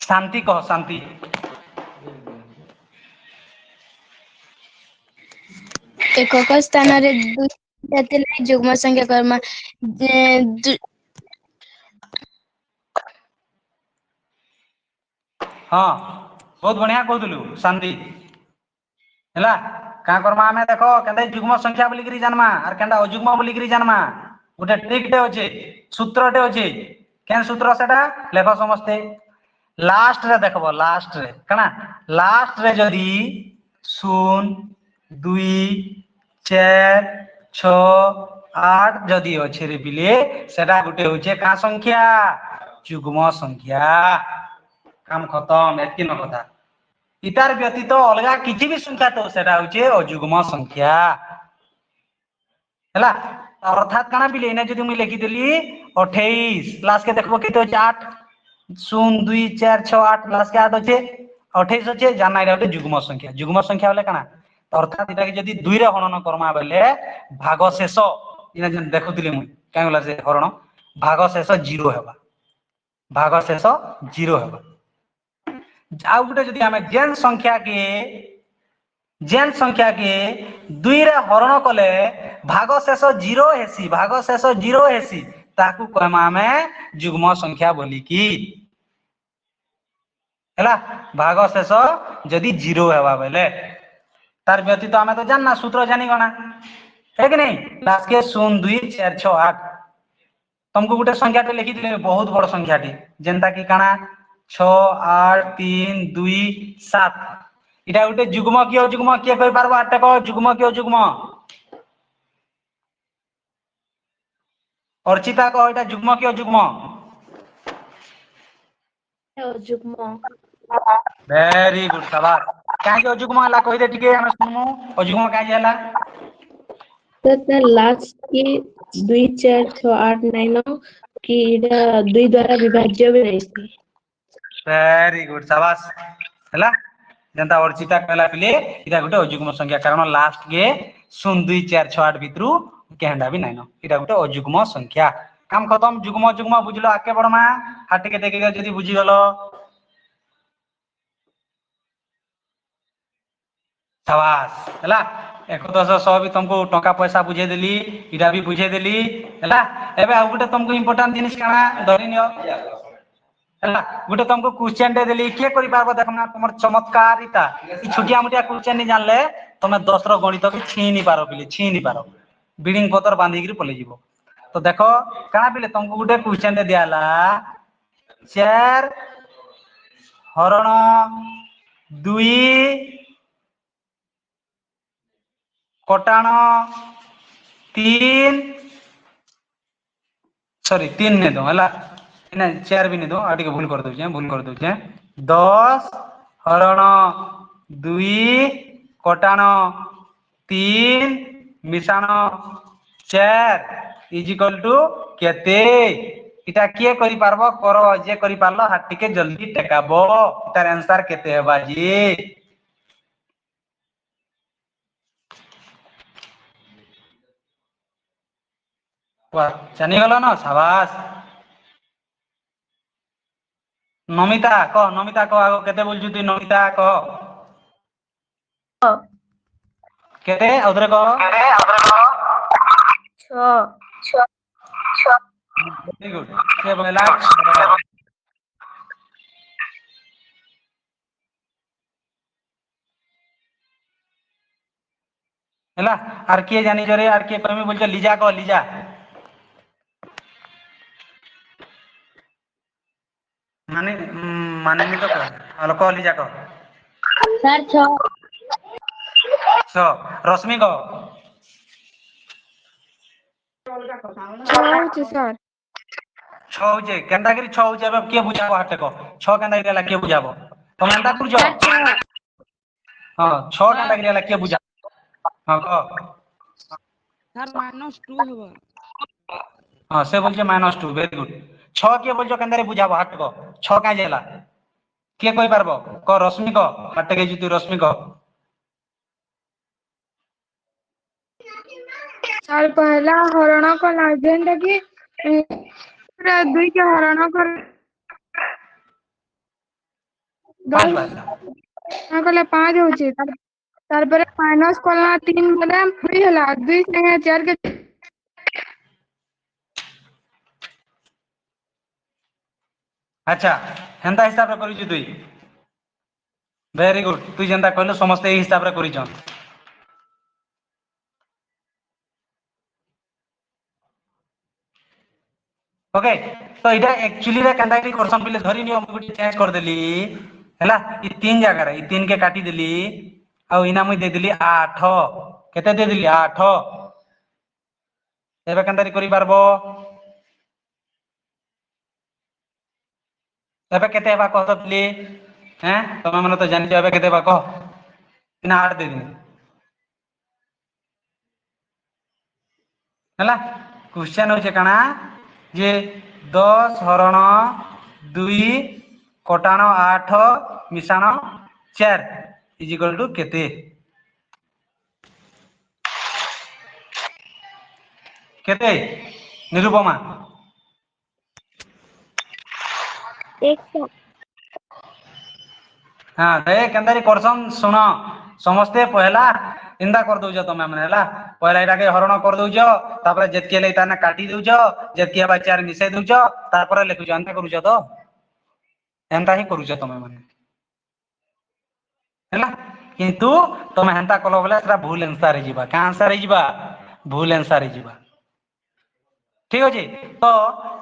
शांति कह शांति एकक स्थान रे दुई जुग्म संख्या कर्मा हाँ बहुत बढ़िया कहलु शांति हैला का करमा हमें देखो केनते जुग्म संख्या बोली करी जानमा आर केनता अजुग्म बोली करी जानमा गोटे ट्रिक टे होचे सूत्र टे होचे केन सूत्र सेटा लेखो समस्ते लास्ट रे देखबो लास्ट रे कना लास्ट रे जदी 0 2 4 6 8 जदी अछि रे बिले सेटा गोटे होचे का संख्या जुग्म संख्या काम खत्म एति न कथा इतार व्यतीत अलगा किछि भी संख्या तो सेटा होचे अजुग्म संख्या हैला अर्थात काना बिले ने जदी मुई लिखि देली 28 लास्ट के देखबो केते होचे 8 0 2 4 6 8 लास्ट के 8 होचे 28 होचे जाना इरा होते जुग्म संख्या होले काना अर्थात इटा के जदी 2 रे हरण करमा बेले भागशेष इना जन देखुतिले मुई काहे होला से हरण भागशेष 0 हेबा भागशेष 0 हेबा आउ गुटे जदी हमें जेन संख्या के 2 रे हरण कले भागशेष 0 हेसी ताकू कहमा हमें जुग्म संख्या बोली की हैला भागशेष जदी 0 हेबा बेले तार व्यतीत हमें तो जानना सूत्र जानी गना है कि नहीं लास्ट के 0 2 4 6 8 तुमको गुटे संख्या टे लिखि दिले बहुत बड़ संख्या टी जेंता की काना 6 8 3 2 7 इटा गुटे जुग्म के कहि पारबो आटे को जुग्म के जुग्म अर्चिता को इटा जुग्म के जुग्म वेरी गुड शाबाश काहे के जुग्म हला कहि दे टिके हम सुनमु जुग्म काहे हला तो लास्ट की 2 4 6 8 9 की 2 द्वारा विभाज्य भी नहीं थी वेरी गुड शाबाश हला जनता अर्चिता कहला पिले इटा गुटे अजुग्म संख्या कारण लास्ट के 0 2 4 6 8 भितरु केहंडा भी नाइनो इटा गुटे अजुग्म संख्या काम खत्म जुग्म बुझलो आके बडमा हाटी के देखि जदी बुझी गलो शाबाश हला 110 भी तुमको टका पैसा बुझे देली इटा भी बुझे देली हला एबे आ गुटे तुमको इंपोर्टेंट जिनिस काना धरि नियो हला गुटे तुमको क्वेश्चन दे देली के करि पारबो देखना तुमर चमत्कारिता ई छोटिया मोटिया क्वेश्चन नि जानले तमे 10 रो गणित के छीनी पारो बिल्डिंग पतर बांधी के पले जीवो तो देखो काना बिले तुमको गुटे क्वेश्चन दे दियाला 4 ହରଣ 2 କଟାଣ 3 सॉरी 3 ने दो हला ना 4 भी नहीं दो आटे के भूल कर दउछे 10 हरण 2 कटाण 3 मिशाण 4 इज इक्वल टू केते इटा किए करि पारबो कर जे करि पारलो हाथ टिके जल्दी टेकाबो इतार आंसर केते हेबा जी वाह जानी गलो ना शाबाश नमिता कह आगो केते बोलछु तू नमिता कह केते उधरे कह 6 वेरी गुड से बोला हैला आर के जानी जरे आर के कहमी बोलछ लिजा कह लिजा माने माने नहीं तो कह आलो कह लिजा कह सर 6 रश्मि कह 6 होची सर 6 होचे केनता करी 6 होचे अब के बुझाबो हाटे कह 6 केनता करी ला के बुझाबो तुम एंता करजो हां 6 केनता करी ला के बुझा हां कह सर -2 होबो हां से बोलछे -2 वेरी गुड 6 के बोलछो केनता रे बुझाबो हाट कह 6 का जेला के कहि पारबो कह रश्मि कह हाटे के जितु रश्मि कह सर पहला हरण कला जेनटा कि पूरा 2 के हरण कर 5 10 बार कले 5 होची तार पर माइनस कला 3 बोले 2 हला 2 संगे 4 के अच्छा हेंता हिसाब रे करिछु तुई वेरी गुड तुई जेंता कहलो समस्त ए हिसाब रे करिछन ओके तो इटा एक्चुअली रे केंता कि करसन पहिले धरि नियो हम गुटी चेंज कर देली हैला ई 3 जगह रे ई 3 के काटी देली आ इना मुई दे देली 8 केते दे देली 8 एबे केंता करि पारबो एबे केते हेबा कह दली हैं तमे मने तो जानि एबे केते हेबा कह इना 8 दे दी हैला क्वेश्चन होचे काना जे 10 हरण 2 कटाण 8 मिशाण 4 इज इक्वल टू केते केते निरुपमा 100 हाँ दे केंदारी करसन सुन समस्ते पहला इंदा कर दउछ तमे माने हला पहला इटा के हरण कर दउछ तापर जेतके ले ताना काटी दउछ जेतके बा 4 मिसाई दउछ तापर लिखुछ अंता करूछ तो एंता ही करूछ तमे माने हला किंतु तमे हेंता कलो बोले सेटा भूल आंसर हिजिबा का आंसर हिजिबा भूल आंसर हिजिबा ठीक अछि तो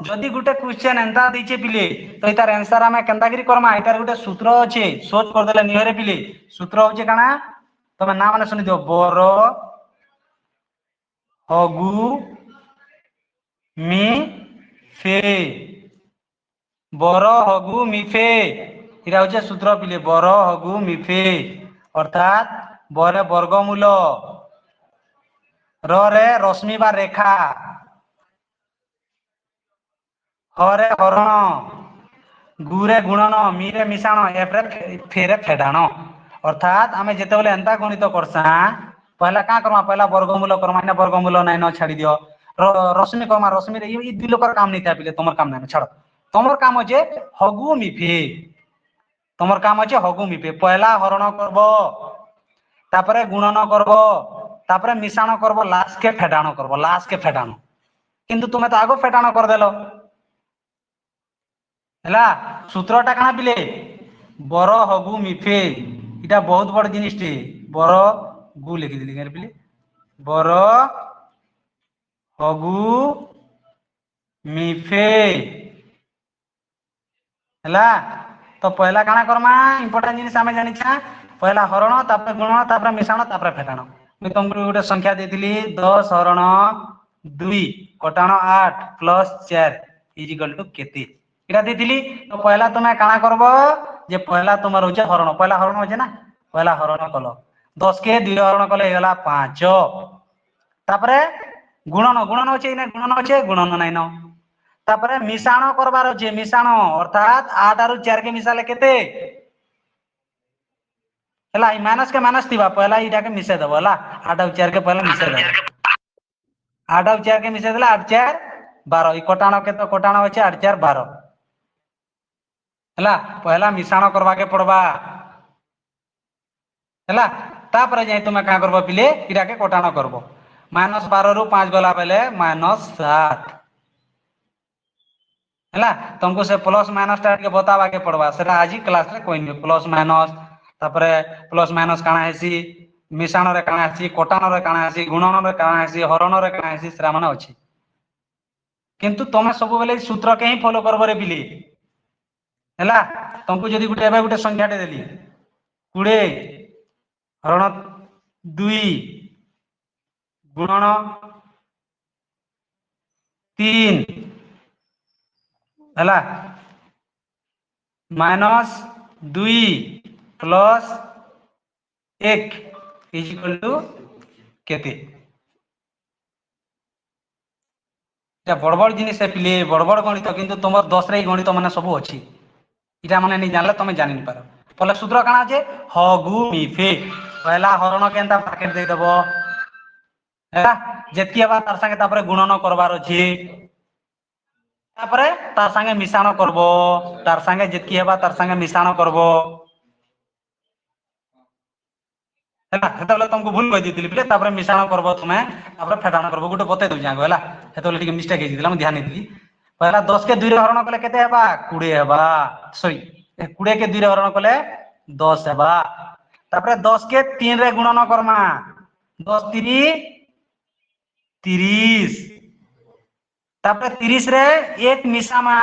जदी गुटे क्वेश्चन एंता दैछे पिले तो इतार आंसर हमें केंता करी करमा इतार गुटे सूत्र अछि सोच कर देले निहरे पिले सूत्र होचे काना तमे ना माने सुनि दियो बर हगु मि फे बर हगु मिफे इरा होचे सूत्र पिले बर हगु मिफे अर्थात बरे वर्गमूल र रे रश्मि बा रेखा हरे हरण गुरे गुणन मीरे मिशाण एफरे फेरे फेडाण अर्थात आमे जेते बेले एंता गणित करसा पहला का करमा पहला वर्गमूल करमा ना वर्गमूल नाइ न छाडी दियो रश्मि करमा रश्मि रे ई दुई लोकर काम नहीं था पिले तमर काम नाही छाड़ तमर काम होचे हगु मिफे तमर काम होचे हगु मिफे पहला हरण करबो तापरे गुणन करबो तापरे मिशाण करबो लास्ट के फेडाण किंतु तुमे तो आगो फेडाण कर देलो हैला सूत्रटा काना पिले बर हगु मिफे इटा बहुत बड़ जिनिस टे बर गु लिखि दिली केर पिले बर हगु मिफे हैला तो पहला काना करमा इंपोर्टेंट जिनिस आमे जानि छा पहला हरण तापर गुणन तापर मिश्रण तापर फेटाण मैं तुमको गोटे संख्या देथिली 10 हरण 2 कटाण 8 प्लस 4 इज इक्वल टू केते इटा देथिली तो पहला तुमे काना करबो जे पहला तुमर होचे हरण पहला हरण होचे ना पहला हरण कलो 10 के 2 हरण कले हेला 5 तापरे गुणन गुणन होचे ना गुणन होचे गुणन नाइ न तापरे मिश्रण करबार होचे मिश्रण अर्थात 8 आरु 4 के मिसाले केते हला माइनस के माइनस थिबा पहला इटा के मिसे दबो हला 8 आरु 4 के पहला मिसे दबो 8 आरु 4 के मिसे देला 8 4 12 इ कटाण के तो कटाण होचे 8 4 12 हला पहला मिश्रण करबा के पड़बा हला तापरे जाई तुमे का करबो पिले इटा के कटाण करबो -12 रु 5 गला बेले -7 हला तुमको से प्लस माइनस टा के बतावा के पड़बा सेटा आज क्लास रे कोइन प्लस माइनस तापरे प्लस माइनस काना हेसी मिश्रण रे काना हेसी कटाण रे काना हेसी गुणन रे काना हेसी हरण रे काना हेसी सेरा माने अछि किंतु तमे सब बेले सूत्र के ही फॉलो करबो रे पिली हला तुमको जदी गुटे एबे गुटे संख्या टे देली 20 हरण 2 गुणन 3 हला -2 प्लस 1 इज इक्वल टू केते या बड़ बड़ जिनिस से पिले बड़ बड़ गणित किंतु तुम 10 रे गणित माने सब अछि इटा माने नहीं जानले तुम जानि नहीं पारो पहले सूत्र काना जे हगु मिफे पहला हरण केनता पैकेट दे देबो हैला जेति हबा तार संगे तापरे गुणन करबार अछि तापरे तार संगे मिश्रण करबो तार संगे जेति हबा तार संगे मिश्रण करबो हैला हेतले तुमको भूल कहि दितिली पिले तापरे मिश्रण करबो तुमे तापरे फेटाण करबो गुटे बते दउ जागो हैला हेतले ठीक मिस्टेक हे दिला हम ध्यान देली पहला 10 के 2 रे हरण कले केते हबा 20 हबा सॉरी 20 के 2 रे हरण कले 10 हबा तापरे 10 के 3 रे गुणन करमा 10 3 30 तापरे 30 रे 1 मिसामा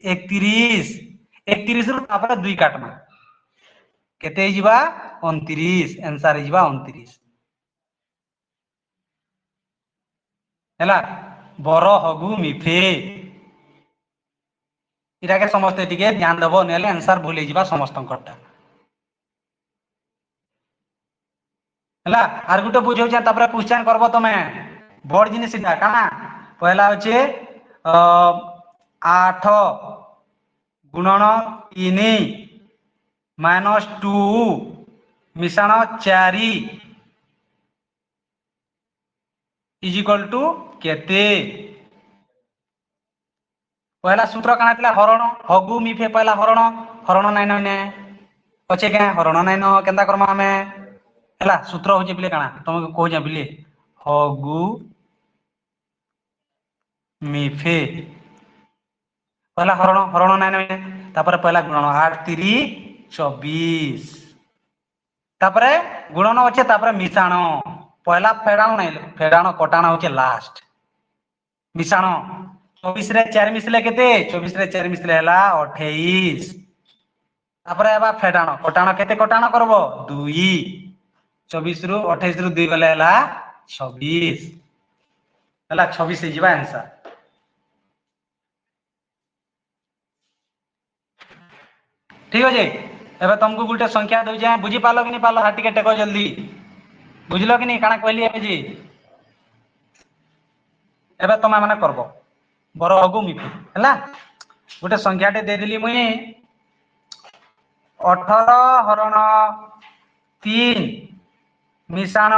31 31 रु तापरे 2 काटमा केते हिजबा 29 आंसर हिजबा 29 हैला बरो हगु मिफे इरा के समस्त टिके ध्यान देबो नेले आंसर भूल हिजबा समस्त कटा हैला आर गुटे बुझौ जा तापरे क्वेश्चन करबो तमे बड़ जिनिस इटा काना पहला होचे 8 गुणन 3 -2 मिश्रण 4 इज इक्वल टू केते पहला सूत्र काना थिला हरण हगु मिफे पहला हरण हरण नाइ ने पछे के हरण नाइ न केंदा करमा हमें हैला सूत्र होचे बिले काना तुमको कहो जा बिले हगु मिफे पहला हरण हरण नाइ ने तापर पहला गुणन 8 3 24 तापरे गुणन होचे तापरे मिश्रण पहला फेडाण नाइ फेडाण कटाण होचे लास्ट मिश्रण 24 रे 4 मिसले केते 24 रे 4 मिसले हला 28 तापरे एबा फेडाण कटाण केते कटाण करबो 2 24 रु 28 रु 2 गले हला 26 हला 26 हे जिबा आंसर ठीक हो जे एबे तुमको गुटे संख्या दउ जे बुझी पालो कि नहीं पालो हाटी के टेको जल्दी बुझलो कि नहीं काना कहली एबे जी एबे तमा माने करबो बरो हगु मिफे हैला गुटे संख्या टे दे देली मुई 18 हरण 3 मिश्रण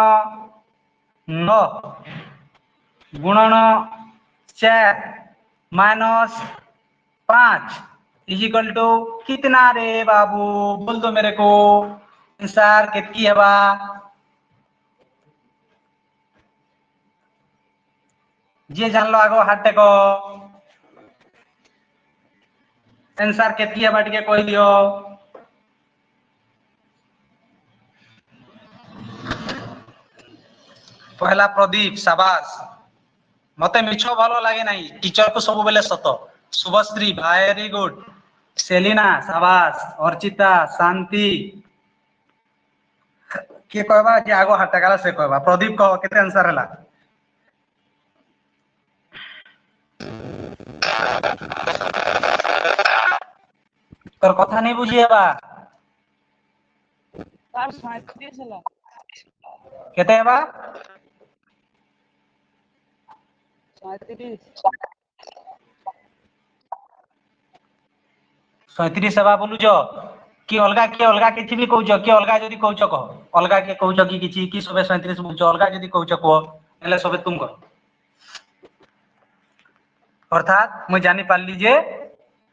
9 गुणन 4 -5 इज इक्वल टू कितना रे बाबू बोल दो मेरे को आंसर कितनी है बा जे जान लो आगो हाथ टेको आंसर कितनी है बा टिके कहि दियो पहला प्रदीप शाबाश मते मिछो भलो लागे नाही टीचर को सब बेले सत शुभश्री वेरी गुड सेलिना शाबाश अर्चिता शांति किए कहबा जे आगो हाथ टकाला से कहबा प्रदीप कह केते आंसर हला तोर कथा नहीं बुझिएबा तार 37 हला केते हेबा 37 37 हेबा बोलुछ कि अलगा किछि भी कहउछ कि अलगा जदी कहउछ कह अलगा के कहउछ कि किछि कि सबे 37 बोलछ अलगा जदी कहउछ कह एले सबे तुम कह अर्थात मु जानि पाली जे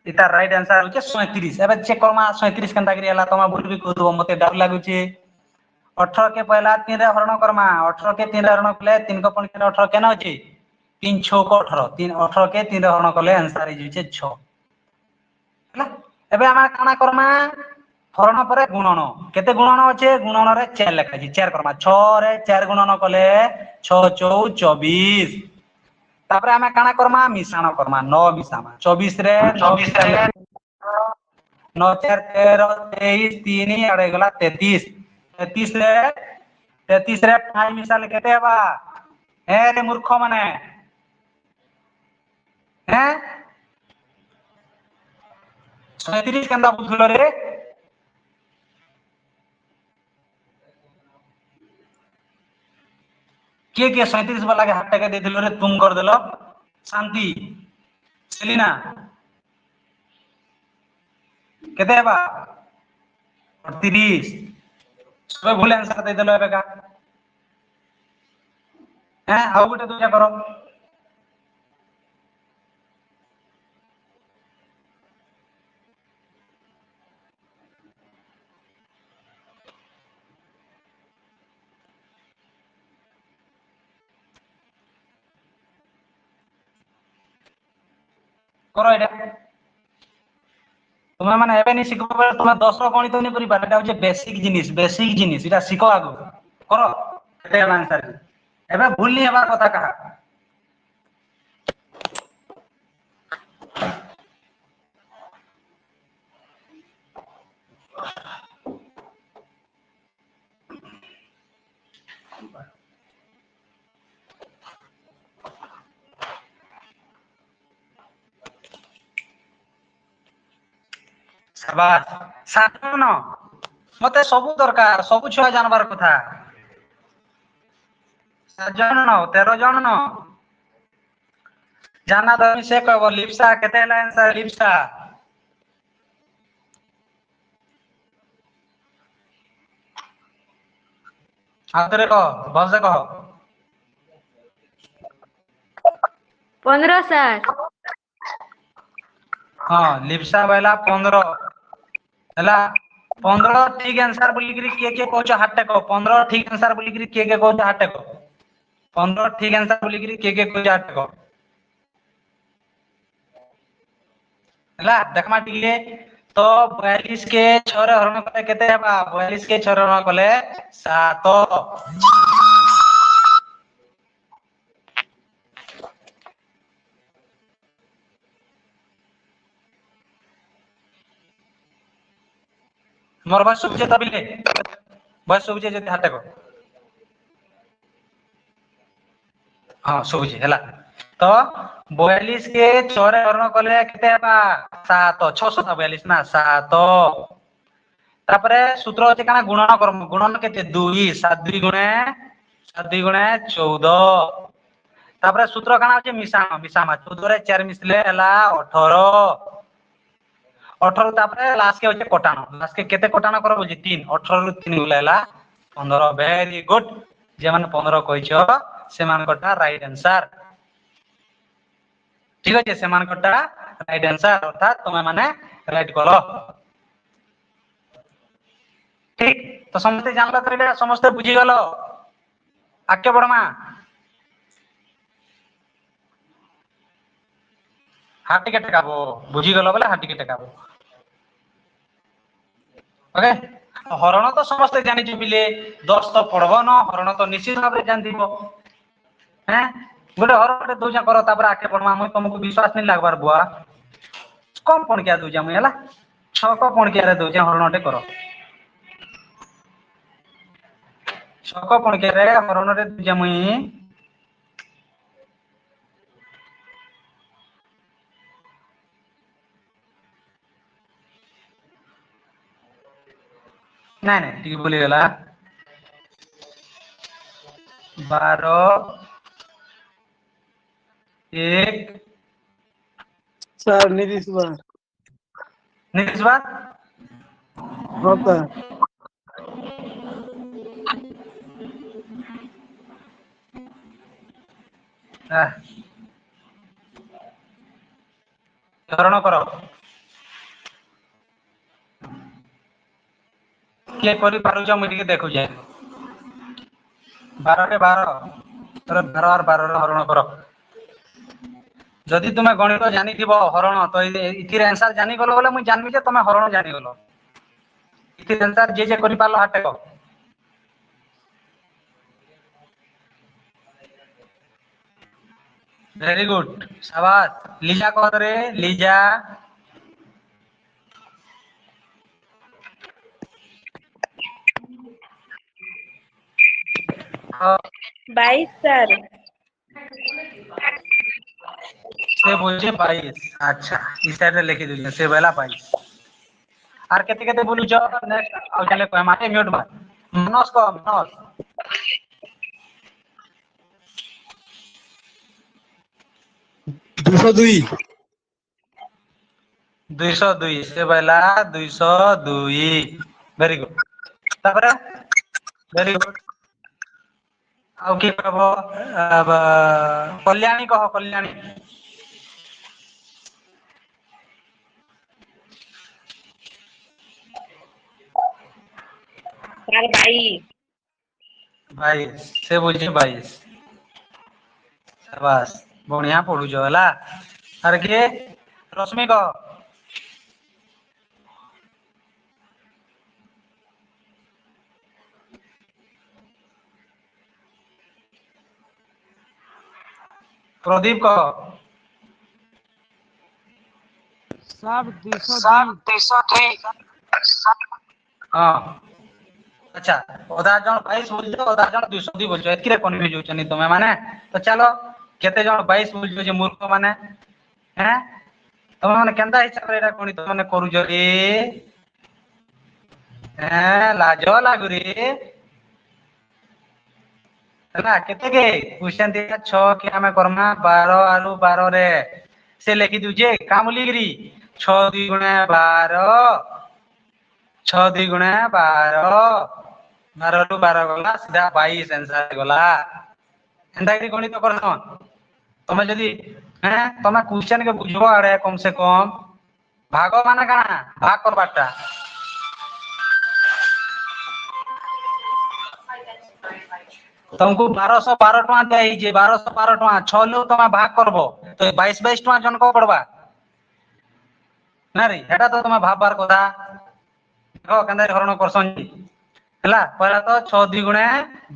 इता राइट आंसर होचे 37 एबे चेक करमा 37 केनता करी हला तमा बोल भी कहदो मते डर लागुचे 18 के पहला 3 रे हरण करमा 18 के 3 रे हरण कले 3 को 18 केना होचे 3 6 को 18 3 18 के 3 रे हरण कले आंसर ही होचे 6 हला एबे आमा काना करमा हरण परे गुणन केते गुणन होचे गुणन रे 4 लेखा छी 4 करमा 6 रे 4 गुणन कले 6 4 24 तापरे आमे काना करमा मिश्रण करमा 9 मिसामा 24 रे 9 मिसाले 9 4 13 23 3 आड़े गला 33 33 रे 5 मिसाले केते हेबा हे रे मूर्ख माने हैं 37 केंदा बुझलो रे के 37 वाला के हाथ टके दे दिलो रे तुम कर देलो शांति सेलिना केते हेबा 38 सब भूल आंसर दे देलो एबे का हैं आउ गोटे दूजा करो करो एटा तुम्हें माने एबे नहीं सिखबो बेले तुम्हें 10 रो गणित नहीं करि पारे एटा होचे बेसिक जिनिस एटा सिखो आगो करो एटा आंसर एबे भूल नहीं हेबा कथा कहा शाबाश साधन मते सबु दरकार सबु छुआ जानबार कथा 7 जन न 13 जन न जाना दमी से कहबो लिप्सा केते हला आंसर लिप्सा आतरे कह भल से कह 15 सर हां लिप्सा वाला 15 हला 15 ठीक आंसर बोली करी के कहछ हाथ टेको 15 ठीक आंसर बोली करी के कहछ हाथ टेको 15 ठीक आंसर बोली करी के कहछ हाथ टेको हला देखमा टिके तो 42 के 6 रे हरण कले केते हेबा 42 के 6 रे हरण कले 7 मोर बस सुबजे तबिले बस सुबजे जति हाथ टेको हां सुबजे हला तो 42 के 6 रे हरण कले केते हेबा 7 642 ना 7 तापरे सूत्र होते काना गुणन कर्म गुणन केते 2 7 2 गुणे 14 तापरे सूत्र काना होचे मिसामा 14 रे 4 मिसले हला 18 18 तापरे लास्ट के होचे कटानो लास्ट के केते कटानो करबो जे 3 18 रु 3 उलायला 15 वेरी गुड जे माने 15 कहिछो से मान कटा राइट आंसर ठीक है से मान कटा राइट आंसर अर्थात तुम माने राइट करो ठीक तो समस्त जानला करले समस्त बुझी गलो आके बड़मा हाथ टिके टकाबो बुझी गलो बोले हाथ टिके टकाबो ओके हरण तो समस्त जानि बिले 10 तो पढ़बो न हरण तो निश्चित भाव जान दिबो हैं गोटे हरण दूजा करो तापर आके पड़मा हम तुमको विश्वास नहीं लागबार बुआ कम पणकिया दूचे मुई हला 6 पणकिया रे दूचे हरणटे कर 6 पणकिया रे हरणटे दूचे मुई नहीं नहीं ठीक बोली गला 12 1 सर नीतीश कुमार नीतीश बात हाँ सर हरण कर किए करि पारुछ मुई टिके देखु जाय 12 रे 12 तर 12 और 12 रे हरण कर जदि तुमे गणित जानी थिबो हरण तो इथिर आंसर जानी गलो बोले मुई जानबी जे तुमे हरण जानी गलो इथिर आंसर जे करि पालो हाटे को वेरी गुड शाबाश लीजा कह रे लीजा हाँ, 22 सर से बोलछे 22 अच्छा ई साइड रे लिखि दिले से बेला 22 आर केते केते बोलुछ नेक्स्ट आउ चले कह माटे म्यूट बा मनोज को मनोज 202 202 से बेला 202 वेरी गुड तापर वेरी गुड आउ की कहबो अब कल्याणी कह कल्याणी सर 22 22 से बोलछे 22 शाबाश बढ़िया पढुछ हला आर के रश्मि कह प्रदीप कह सब 202 हाँ अच्छा ओदा जन 22 बोलछो ओदा जन 202 बोलछो एतकी रे कन्फ्यूज होचनी तमे माने तो चलो केते जन 22 बोलछो जे मूर्ख माने हैं तमे माने केंदा हिसाब रे एटा गणित माने करूछ रे हैं लाजो लागु रे हला केते के क्वेश्चन दिया 6 के हमें करमा 12 आलू 12 रे से लिखि दुजे कामली गिरी 6 2 गुणे 12 6 2 गुणे 12 12 रु 12 गला सीधा 22 आंसर गला एंदा कि गणित करन तमे जदी हैं तमे क्वेश्चन के बुझबो आड़े कम से कम भाग माने काना भाग करबाटा तुमको 1212 टका दिया जे 1212 टका 6 लो तमे भाग करबो तो 22 22 टका जन को पड़बा ना रे एटा तो तमे भाबबार कथा देखो केंदा हरण करसन हला पहला तो 6 2 गुणे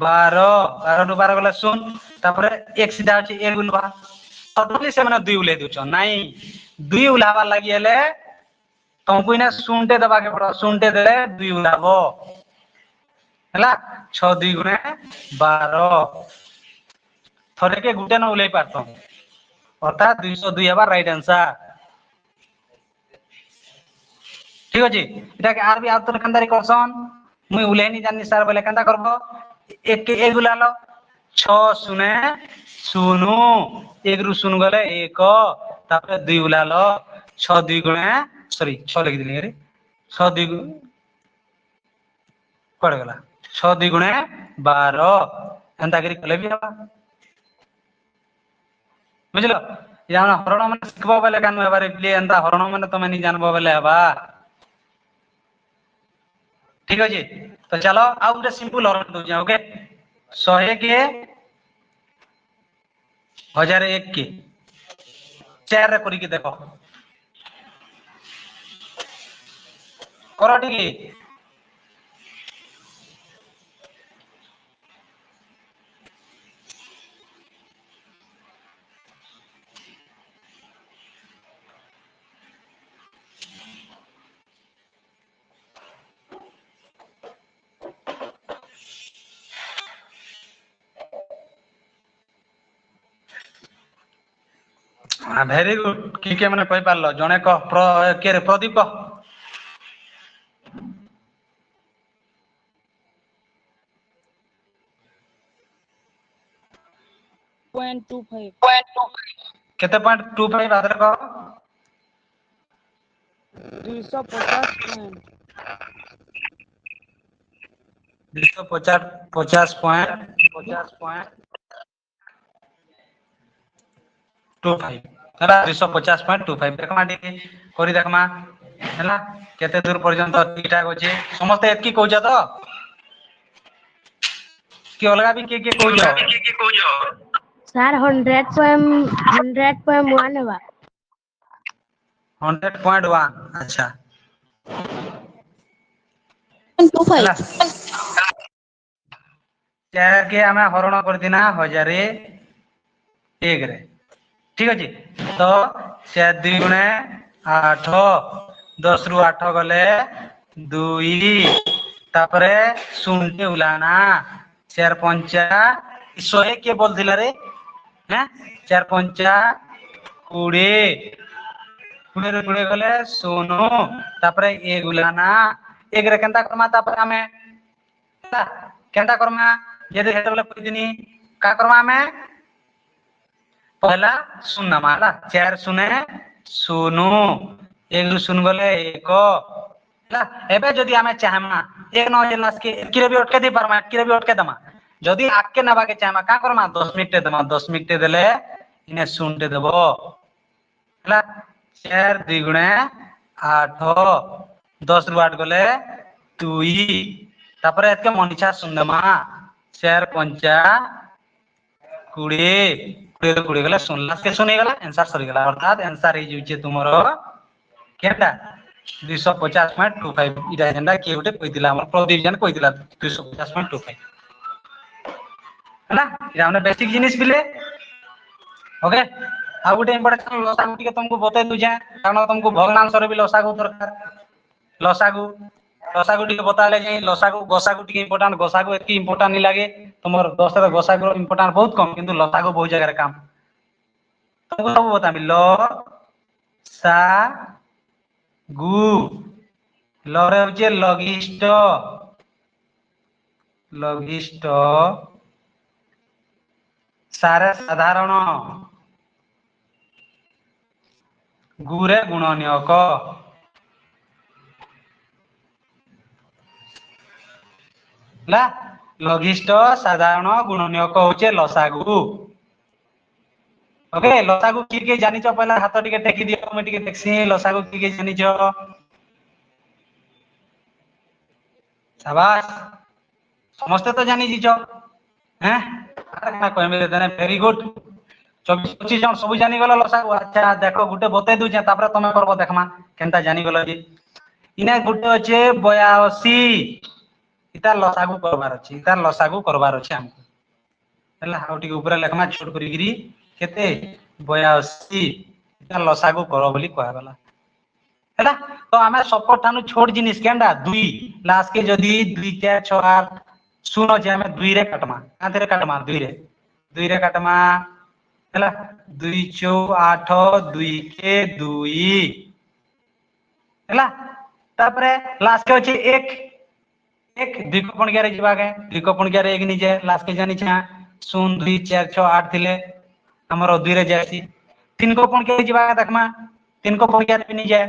12 12 रु 12 गला सुन तापर एक सीधा अछि एक उलवा सडनली से माने 2 उले दुछ नाही 2 उलावा लागि हेले तुमको इने सुनते दबा के पड़ो सुनते देले 2 उलाबो हला 6 2 गुणे 12 थरे के गुटे न उलाई पारतो अर्थात 202 हबा राइट आंसर ठीक अछि एटा के आर भी आउतर कंदारी करसन मुई उलेनी जानि सर बोले कंदा करबो एक के एक उलालो 6 सुने सुनु एक रु सुन गले 1 तापर 2 उलालो 6 2 गुणे सॉरी 6 लिख दिली रे 6 2 पड़ गला 6 2 गुणे 12 एंता करी कले भी हवा बुझलो या हरण माने सिखबो बेले कान हेबारे प्ले एंता हरण माने तमे नि जानबो बेले हबा ठीक अछि तो चलो आउ गोटे सिंपल हरण दउ ओके 100 के 1001 के 4 रे करी के देखो करो ठीक भेरी गुड किए मैंने कहि पारलो जणे कह के रे प्रदीप कह 0.25 केते पॉइंट 25 आदर कह 250 पॉइंट 250 पॉइंट 25 ହେଲା 250.25 देखमा टिके करी देखमा ହେଲା केते दूर पर्यंत ठीक ठाक होचे समस्त एतकी कहउछ तो कि अलगा भी के कहउछ सर 100.1 हेबा 100.1 अच्छा 25 ହେଲା चार के हमें हरण कर देना 1001 रे ठीक अछि तो 4 2 गुणे 8 10 रु 8 गले 2 तापरे 0 के उलाना 4 पंचा 100 के बोल दिला रे हैं 4 पंचा 20 20 रे 20 गले 0 तापरे 1 उलाना 1 रे केनता करमा तापरे हमें केनता करमा ये हेते बोले कहिदिनी का करमा हमें पहला शून्य माला 4 शून्य 0 1 रु 0 गले 1 ला एबे जदी हमें चाहमा 1 न जेलास के किरे भी अटके दे परमा किरे भी अटके दमा जदी आके नबा के चाहमा का करमा 10 मिनिट दमा 10 मिनिट देले इने 0 देबो ला 4 2 गुणे 8 10 रु 8 गले 2 तापरे एतके मनिछा सुनदमा 4 पंचा 20 20 गला सुनला के सुने गला आंसर सरी गला अर्थात आंसर हे जुचे तुमरो केटा 250.25 इटा जेंडा के उठे कहिदिला हमर प्रदीप जन कहिदिला 250.25 हैना इरा हमने बेसिक जिनिस बिले ओके आ गुटे इंपोर्टेंट लसागु टिके तुमको बतै दु जे कारण तुमको भग्नांश रे भी लसागु दरकार लसागु लसागु टिके बताले जे लसागु गसागु टिके इंपोर्टेंट गसागु एतकी इंपोर्टेंट नहीं लागे तुमर 10 रे गसागु इंपोर्टेंट बहुत कम किंतु लसागु बहुत जगह रे काम तुमको सब बताबी ल सा गु ल रे होचे लघिष्ठ लघिष्ठ सारे साधारण गुरे गुणनीयक ला लघिष्ठ साधारण गुणनीयक होचे लसागु ओके लसागु की जानिछ पहला हाथ टिके टेकी दियो मैं टिके देखसी लसागु की जानिछ शाबाश समस्त तो जानि जिछ हैं ना कहमे देने वेरी गुड 24 25 जन सब जानि गलो लसागु अच्छा देखो गुटे बते दु जे तापर तमे करबो देखमा केनता जानि गलो जी इने गुटे अछि 82 इतार लसागु करबार अछि इतार लसागु करबार अछि हमको हला हाउ टिके ऊपर लेखमा छोट करी गिरी केते 82 इतार लसागु करो बोली कहया गला हैला तो हमें सब ठानु छोट जिनिस केंडा 2 लास्ट के जदी 2 4 6 8 सुनो जे हमें 2 रे काटमा काते रे काटमा 2 रे काटमा हैला 2 4 8 2 के 2 हैला तापरे लास्ट के अछि 1 2 को पण गरे जिबा के 2 को पण गरे 1 निजे लास्ट के जानि छा 0 2 4 6 8 थिले हमरो 2 रे जायसी 3 को पण के जिबा के देखमा 3 को पण गरे भी नि जाय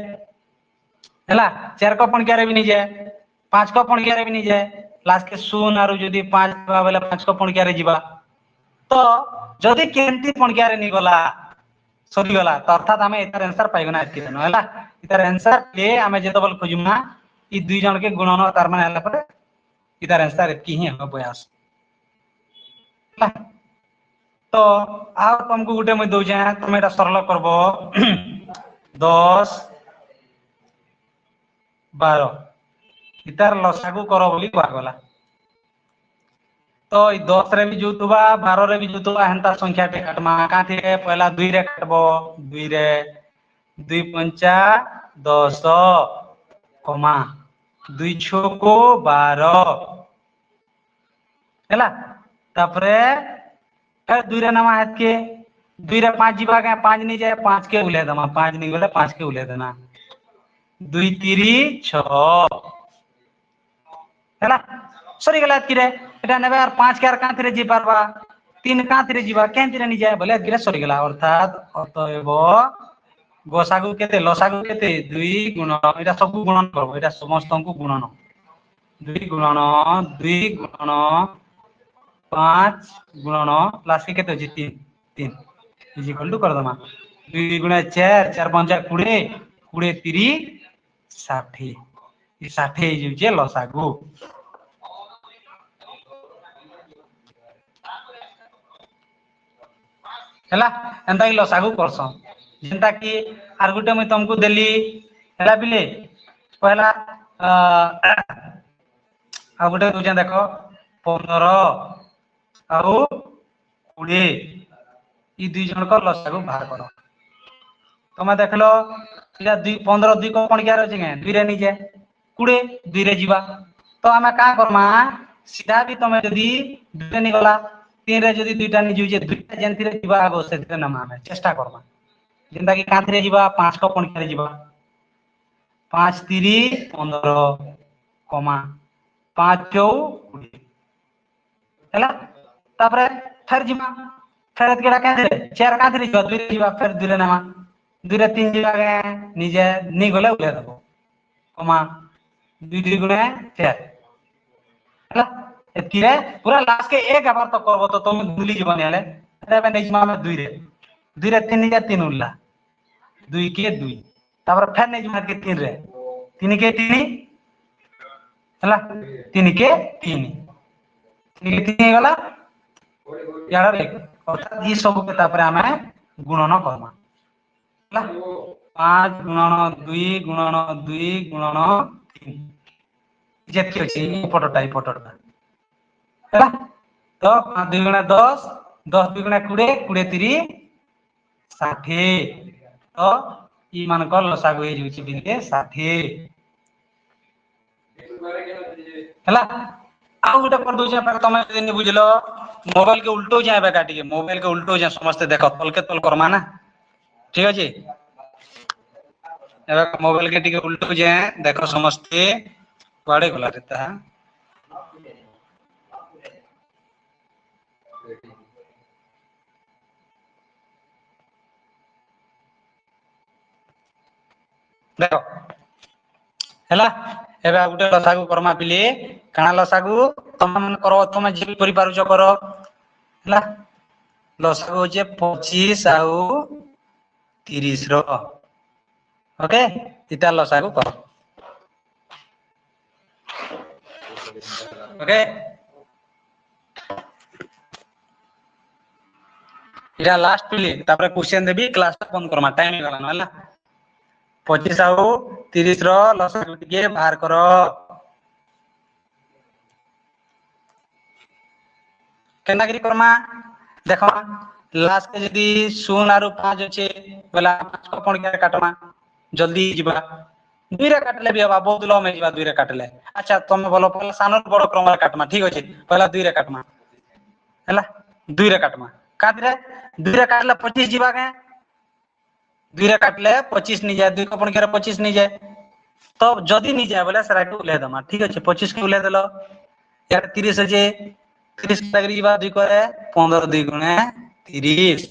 हैला 4 को पण गरे भी नि जाय 5 को पण गरे भी नि जाय लास्ट के 0 आरु जदी 5 बा बेले 5 को पण गरे जिबा तो जदी केंती पण गरे नि गला सरी गला तो अर्थात हमें इतार आंसर पाइगना एतकी देनो हैला इतार आंसर ले हमें जेतबल खोजुमा ई दुई जन के गुणन तार माने हला पर इतार आंसर एतकी ही हो प्रयास तो आ तुमको गुटे मैं दउ जे तुम एटा सरल करबो 10 12 इतार लसागु करो बोली कहआ गला तो 10 रे भी जुतुबा 12 रे भी जुतुबा हेंता संख्या टे काटमा काथे पहला 2 रे काटबो 2 रे 2 पंचा 10 कमा 2 6 को 12 हैला तापरे फिर 2 रे नामा हेत के 2 रे 5 जीवा के 5 नहीं जाए 5 के उले दमा 5 नहीं गले 5 के उले देना 2 3 6 हैला सरी गला किरे एटा नेबे यार 5 के यार कांथरे जी पारबा 3 कांथरे जीवा केंथरे नहीं जाए बोले गिरे सरी गला अर्थात अतएव गोसागु केते लसागु केते 2 गुणन एटा सब गुणन करबो एटा समस्त को गुणन 2 गुणन 2 गुणन 5 गुणन प्लस के केते 3 3 इज इक्वल टू कर दमा 2 गुणा 4 4 5 20 20 30 60 ई 60 हे जे लसागु हैला एंता ही लसागु करसो जेंता कि आर गुटे मैं तुमको देली हैला बिले पहला आ गुटे दूजा देखो 15 आउ 20 ई दुई जन को लसागु बाहर करो तमे देखलो इला 15 2 को कोन क्या रहचे के 2 रे निजे 20 2 रे जीवा तो हमें का करमा सीधा भी तमे यदि 2 रे निगला 3 रे यदि दुईटा नि जुजे दुईटा जेंति रे जीवा आगो से नाम हमें चेष्टा करमा जेंता कि कांथरे जीवा 5 को कोन क्या जीवा 5 3 15 कमा 5 4 20 हैला तापरे फिर जीवा फिर केडा कांथरे 4 कांथरे जीवा 2 रे जीवा फिर 2 रे नामा 2 रे 3 जीवा के निजे नि गले उले दबो कमा 2 2 गुणे 4 हैला एतिरे पूरा लास्ट के एक बार तो करबो तो तुम भूली जीवन हेले अरे बे नहीं जीवा में 2 रे 3 निजे 3 उल्ला 2 के 2 तापर फिर नहीं जीवा के 3 रे 3 के 3 हैला 3 के 3 3 के 3 गला यार एक अर्थात ई सब के तापर हमें गुणन करमा हैला 5 गुणन 2 गुणन 2 गुणन 3 जेति अछि पटटा हैला तो 2 गुणा 10 10 2 गुणा 20 20 30 60 तो ई मान को लसागु हे जुछि बिले 60 हैला आ गुटे कर दो जे पर तमे दिन बुझलो मोबाइल के उल्टो जाए बेका टिके मोबाइल के उल्टो जाए समस्त देखो तल के तल करमा ना ठीक अछि एबा मोबाइल के टिके उल्टो जाए देखो समस्त पड़े गला रहता देखो हैला एबा गुटे लसागु करमा पिले काना लसागु तम मन करो तमे जे करि पारुछ करो हैला लसागु जे 25 आउ 30 रो ओके इटा लसागु करो ओके इटा लास्ट पिले तापर क्वेश्चन देबी क्लास बंद करमा टाइम गला न हैला 25 आउ 30 रो लसागु के बाहर करो केना करी करमा देखो लास्ट के यदि 0 आरु 5 अछि बोला 5 को कोन के काटमा जल्दी जीवा 2 रे काटले भी हवा बहुत लो में जीवा 2 रे काटले अच्छा तुम बोलो पहला सानो बड़ो क्रम रे काटमा ठीक अछि पहला 2 रे काटमा हैला 2 रे काटमा काटरे 2 रे काटले 25 जीवा के 2 रे काटले 25 नहीं जाए 2 को कोन के 25 नहीं जाए तो जदी नहीं जाए बोले सरा के उले दमा ठीक अछि 25 के उले देलो यार 30 अछि 30 लगरी जीवा 2 करे 15 2 गुणे 30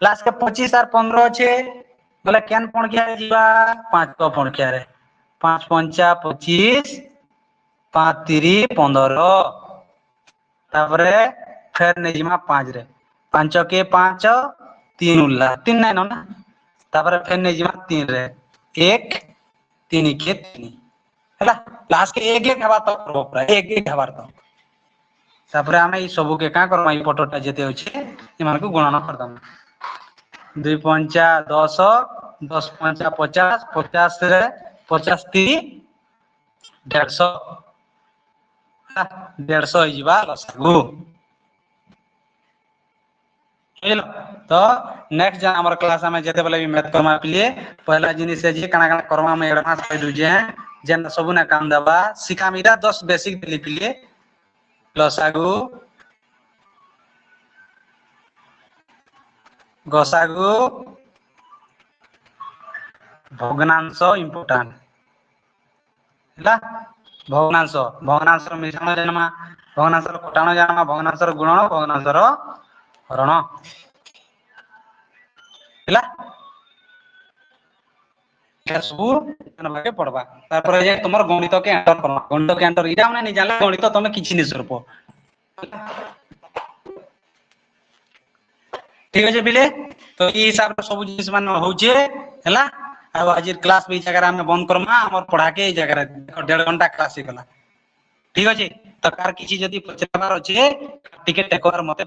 लास्ट के 25 और 15 छे बोले केन कोन के जीवा 5 को कोन के रे 5 5 25 5 3 15 तापरे फिर ने जीवा 5 रे 5 के 5 3 उल्ला 3 नहीं ना तापरे फिर ने जीवा 3 रे 1 3 के 3 हैला लास्ट के 1 1 हवा तो करबो पूरा 1 1 हवा तो तापरे हमें ई सब के का करबा ई पटोटा जेते होचे ई मान को गणना कर दम 2 5 10 10 5 50 50 रे 50 3 150 150 जीवा लसागु हेलो तो नेक्स्ट जन हमर क्लास में जेते बेले भी मैथ करमा पिले पहला जिनिस जे काना काना करमा में एडवांस कहि दु जे जेन सब ना काम दबा सिकामीरा 10 बेसिक दिली पिले लसागु गसागु भग्नांश इंपोर्टेंट ହେଲା ଭଗ୍ନାଂଶ ଭଗ୍ନାଂଶର ମିଶ୍ରଣ ଜାଣମା ଭଗ୍ନାଂଶର କଟାଣ ଜାଣମା ଭଗ୍ନାଂଶର ଗୁଣନ ଭଗ୍ନାଂଶର ହରଣ ହେଲା এটা ସବୁ ଭାବେ ପଢବା ତାପରେ ଯେ ତମର ଗଣିତ କେ ଏଣ୍ଟର କରମା ଗଣିତ କେ ଏଣ୍ଟର ଇଟା ମାନେ ନି ଜାনলা ଗଣିତ ତମେ କିଛି ନି ସରପ ঠিক আছে বিলে তো এই হিসাব सब जिनिस मान होचे हैला आ आज क्लास भी जगह हम बंद करमा हमर पढ़ा के जगह 1.5 घंटा क्लास ही गला ठीक अछि तो कार किछि जदी पचराबार अछि टिके टेकोर मते